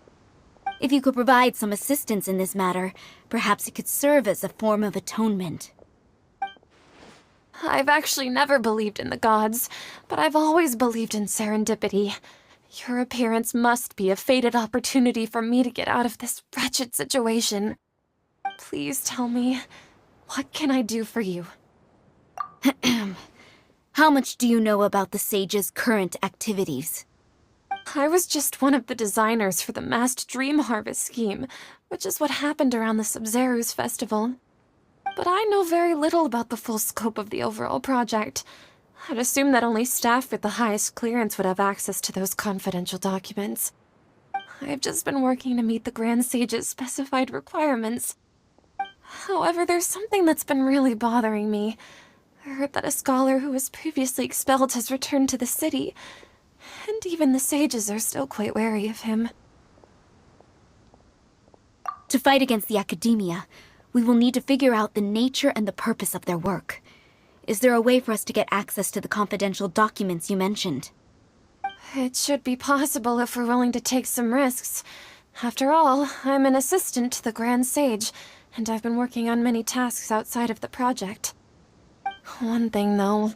If you could provide some assistance in this matter, perhaps it could serve as a form of atonement. I've actually never believed in the gods, but I've always believed in serendipity. Your appearance must be a fated opportunity for me to get out of this wretched situation. Please tell me, what can I do for you? How much do you know about the sage's current activities? I was just one of the designers for the masked dream harvest scheme, which is what happened around the Sub-Zero's festival. But I know very little about the full scope of the overall project. I'd assume that only staff with the highest clearance would have access to those confidential documents. I've just been working to meet the Grand Sage's specified requirements. However, there's something that's been really bothering me. I heard that a scholar who was previously expelled has returned to the city, and even the sages are still quite wary of him. To fight against the Academia, we will need to figure out the nature and the purpose of their work. Is there a way for us to get access to the confidential documents you mentioned? It should be possible if we're willing to take some risks. After all, I'm an assistant to the Grand Sage, and I've been working on many tasks outside of the project. One thing, though,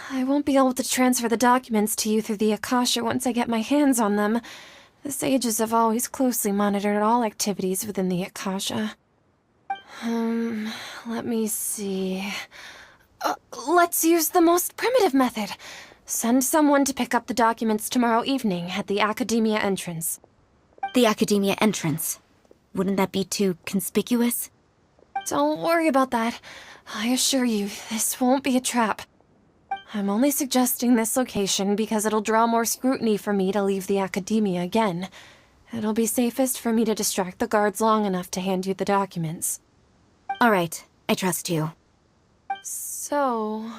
I won't be able to transfer the documents to you through the Akasha once I get my hands on them. The sages have always closely monitored all activities within the Akasha. Let me see... let's use the most primitive method. Send someone to pick up the documents tomorrow evening at the Academia entrance. The Academia entrance. Wouldn't that be too conspicuous? Don't worry about that. I assure you, this won't be a trap. I'm only suggesting this location because it'll draw more scrutiny for me to leave the Academia again. It'll be safest for me to distract the guards long enough to hand you the documents. All right, I trust you. So,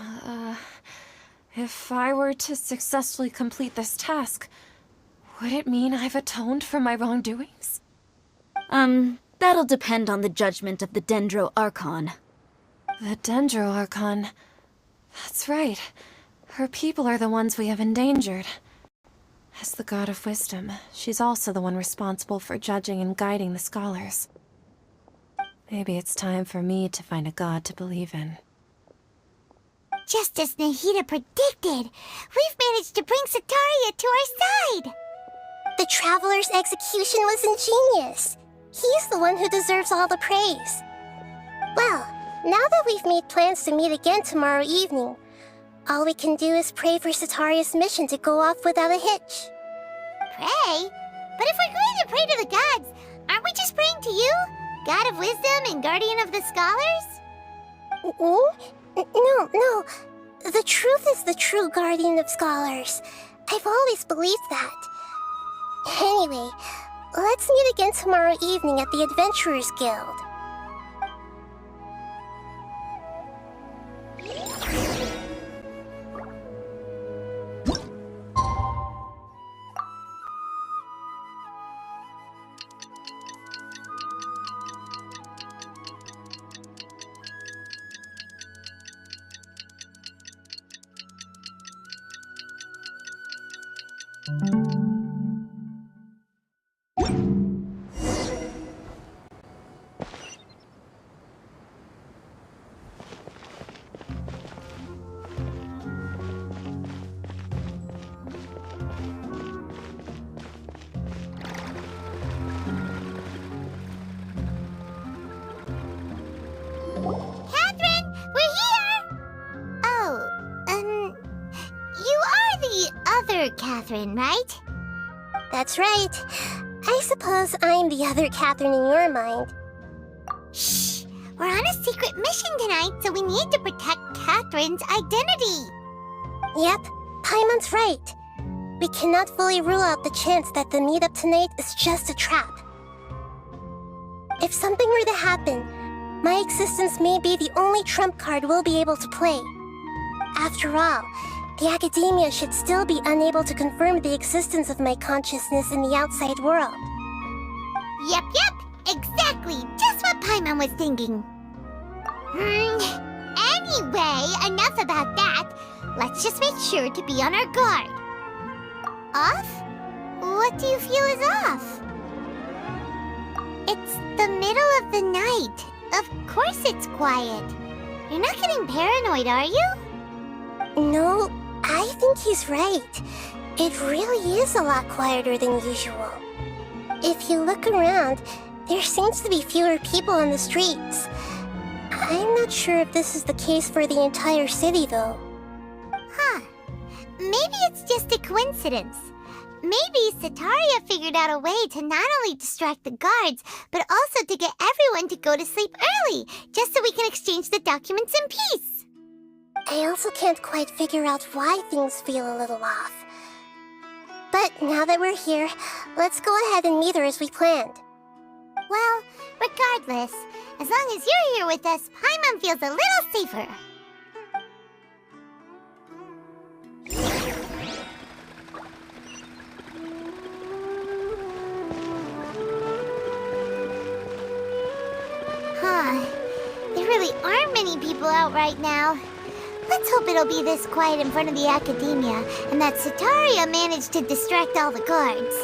if I were to successfully complete this task, would it mean I've atoned for my wrongdoings? That'll depend on the judgment of the Dendro Archon. The Dendro Archon. That's right. Her people are the ones we have endangered. As the God of Wisdom, she's also the one responsible for judging and guiding the scholars. Maybe it's time for me to find a god to believe in. Just as Nahida predicted, we've managed to bring Sataria to our side! The Traveler's execution was ingenious. He's the one who deserves all the praise. Well, now that we've made plans to meet again tomorrow evening, all we can do is pray for Sataria's mission to go off without a hitch. Pray? But if we're going to pray to the gods, aren't we just praying to you? God of wisdom and guardian of the scholars? No. The truth is the true guardian of scholars. I've always believed that. Anyway, let's meet again tomorrow evening at the Adventurers Guild. Catherine, right? That's right. I suppose I'm the other Catherine in your mind. Shh! We're on a secret mission tonight, so we need to protect Catherine's identity. Yep, Paimon's right. We cannot fully rule out the chance that the meetup tonight is just a trap. If something were to happen, my existence may be the only trump card we'll be able to play. After all, the Academia should still be unable to confirm the existence of my consciousness in the outside world. Yep, exactly, just what Paimon was thinking. Anyway, enough about that. Let's just make sure to be on our guard. Off? What do you feel is off? It's the middle of the night. Of course it's quiet. You're not getting paranoid, are you? No, I think he's right. It really is a lot quieter than usual. If you look around, there seems to be fewer people on the streets. I'm not sure if this is the case for the entire city, though. Huh. Maybe it's just a coincidence. Maybe Sataria figured out a way to not only distract the guards, but also to get everyone to go to sleep early, just so we can exchange the documents in peace. I also can't quite figure out why things feel a little off. But now that we're here, let's go ahead and meet her as we planned. Well, regardless, as long as you're here with us, Paimon feels a little safer. There really aren't many people out right now. Let's hope it'll be this quiet in front of the Academia, and that Sataria managed to distract all the guards.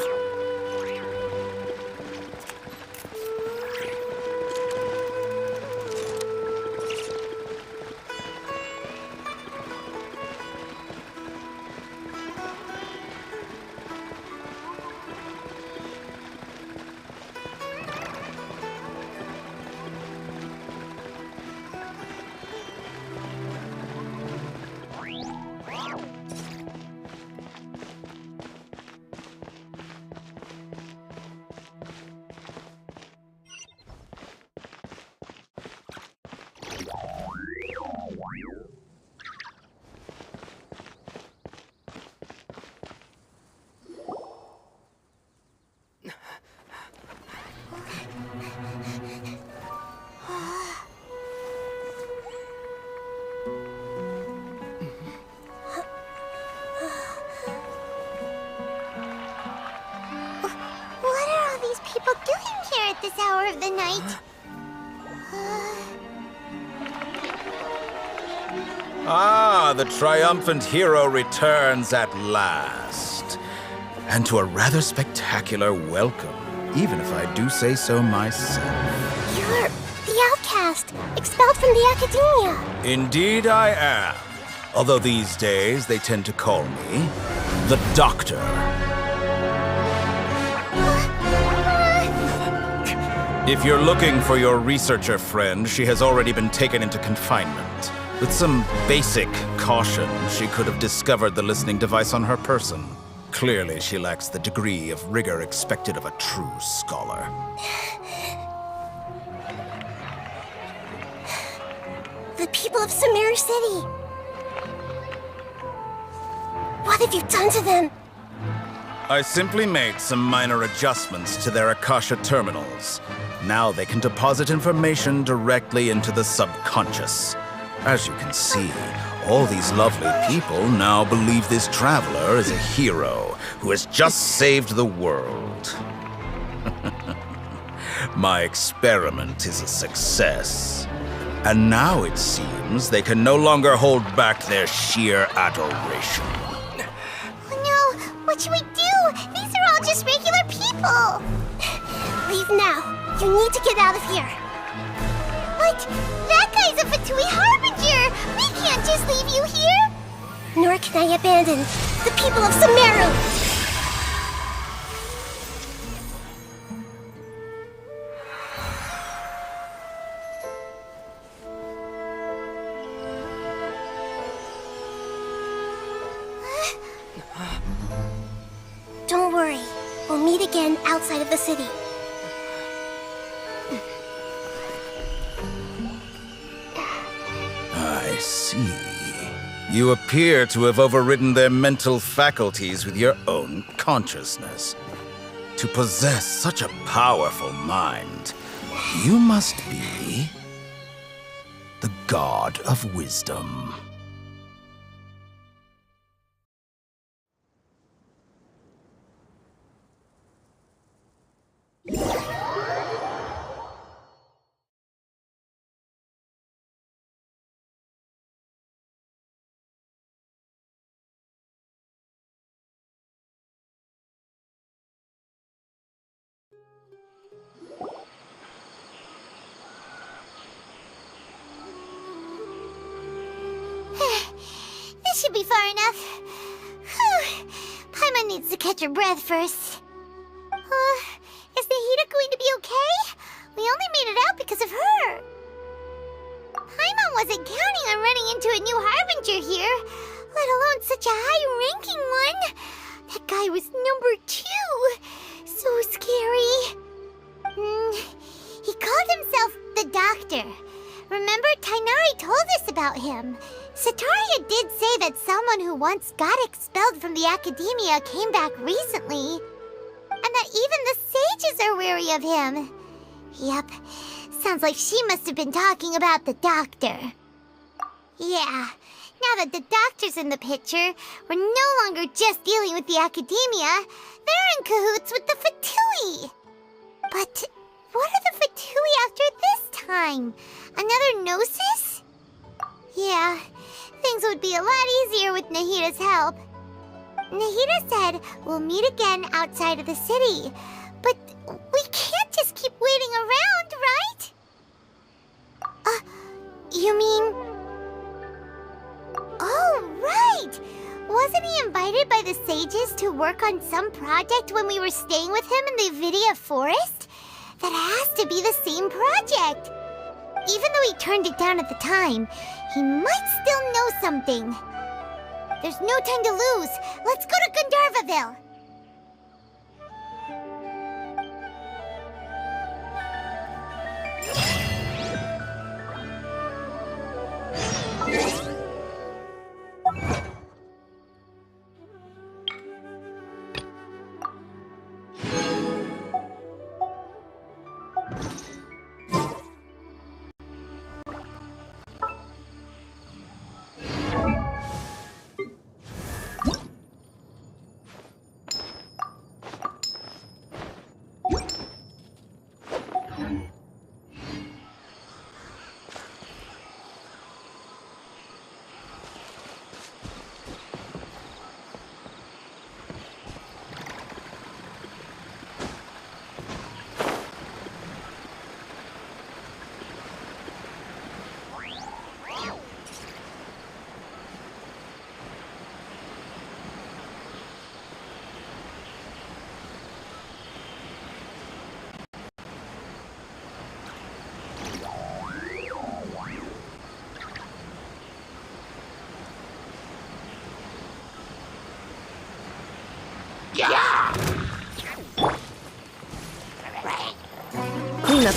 This hour of the night. The triumphant hero returns at last. And to a rather spectacular welcome, even if I do say so myself. You're the outcast, expelled from the Academia. Indeed I am. Although these days they tend to call me the Doctor. If you're looking for your researcher friend, she has already been taken into confinement. With some basic caution, she could have discovered the listening device on her person. Clearly, she lacks the degree of rigor expected of a true scholar. The people of Sumeru City! What have you done to them? I simply made some minor adjustments to their Akasha terminals. Now they can deposit information directly into the subconscious. As you can see, all these lovely people now believe this traveler is a hero who has just saved the world. My experiment is a success. And now it seems they can no longer hold back their sheer adoration. Oh no, what should we do? These are all just regular people. Leave now. You need to get out of here. What? That guy's a Fatui Harbinger! We can't just leave you here! Nor can I abandon the people of Sumeru! Don't worry. We'll meet again outside of the city. I see. You appear to have overridden their mental faculties with your own consciousness. To possess such a powerful mind, you must be the god of wisdom. This should be far enough. Whew. Paimon needs to catch her breath first. Is Nahida going to be okay? We only made it out because of her. Paimon wasn't counting on running into a new Harbinger here, let alone such a high-ranking one. That guy was number 2. So scary. He called himself the Doctor. Remember, Tainari told us about him. Sataria did say that someone who once got expelled from the academia came back recently. And that even the sages are wary of him. Yep, sounds like she must have been talking about the Doctor. Yeah, now that the Doctor's in the picture, we're no longer just dealing with the academia. They're in cahoots with the Fatui. But what are the Fatui after this time? Another Gnosis? Yeah, things would be a lot easier with Nahida's help. Nahida said we'll meet again outside of the city. But we can't just keep waiting around, right? You mean... Oh, right! Wasn't he invited by the sages to work on some project when we were staying with him in the Vidia Forest? That has to be the same project. Even though he turned it down at the time, he might still know something. There's no time to lose. Let's go to Gandharvaville.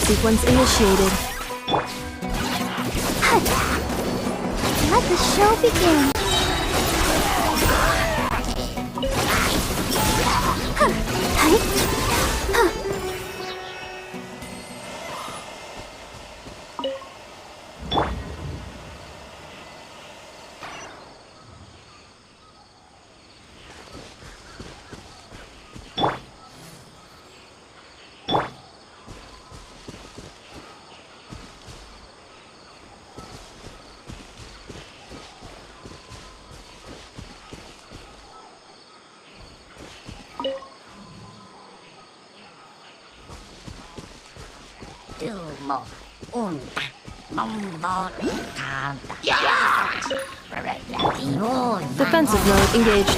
sequence initiated. Let the show begin. Defensive mode engaged.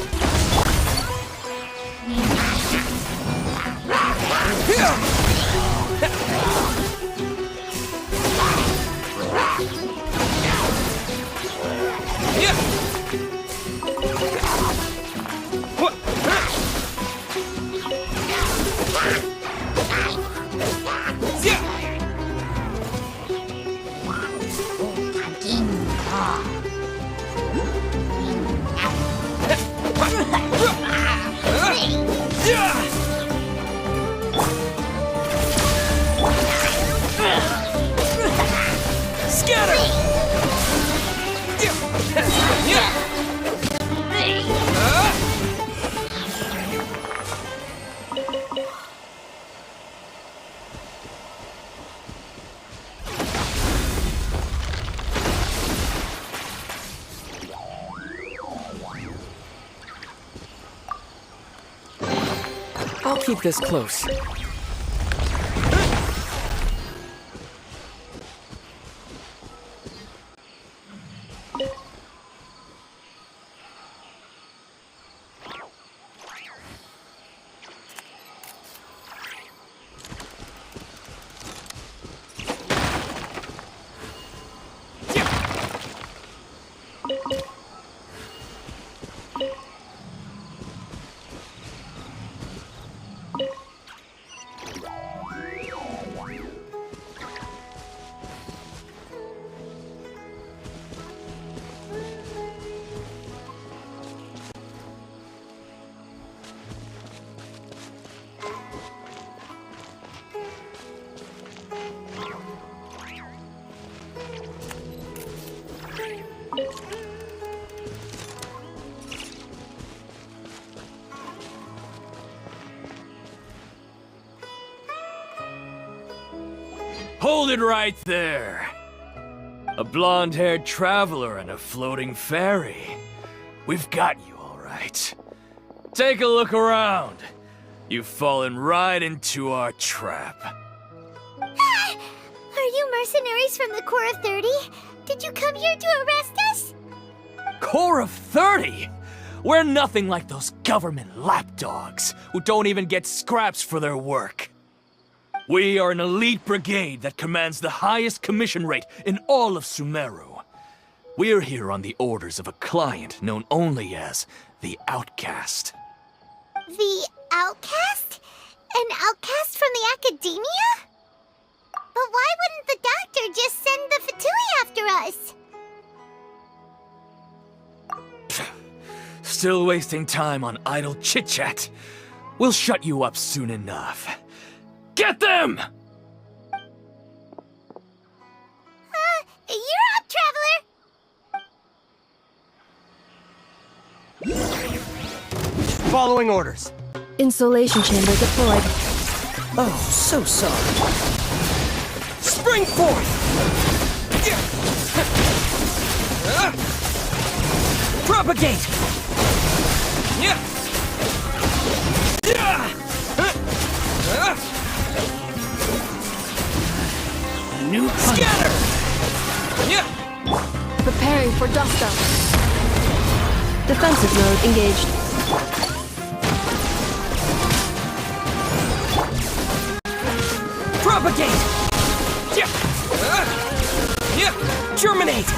I'll keep this close. Hold it right there! A blonde-haired traveler and a floating fairy. We've got you, all right. Take a look around. You've fallen right into our trap. Are you mercenaries from the Corps of 30? Did you come here to arrest us? Corps of 30? We're nothing like those government lapdogs who don't even get scraps for their work. We are an elite brigade that commands the highest commission rate in all of Sumeru. We're here on the orders of a client known only as the Outcast. The Outcast? An outcast from the academia? But why wouldn't the doctor just send the Fatui after us? Still wasting time on idle chit-chat. We'll shut you up soon enough. Get them! You're up, traveler! Following orders. Insulation chamber deployed. Oh, so sorry. Spring forth! Propagate! New scatter! Preparing for dust up. Defensive mode engaged. Propagate! Germinate!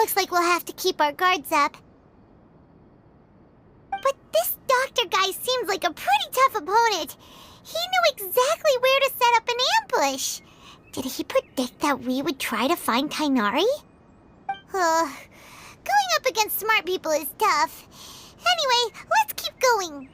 Looks like we'll have to keep our guards up. But this doctor guy seems like a pretty tough opponent. He knew exactly where to set up an ambush. Did he predict that we would try to find Kainari? Going up against smart people is tough. Anyway, let's keep going.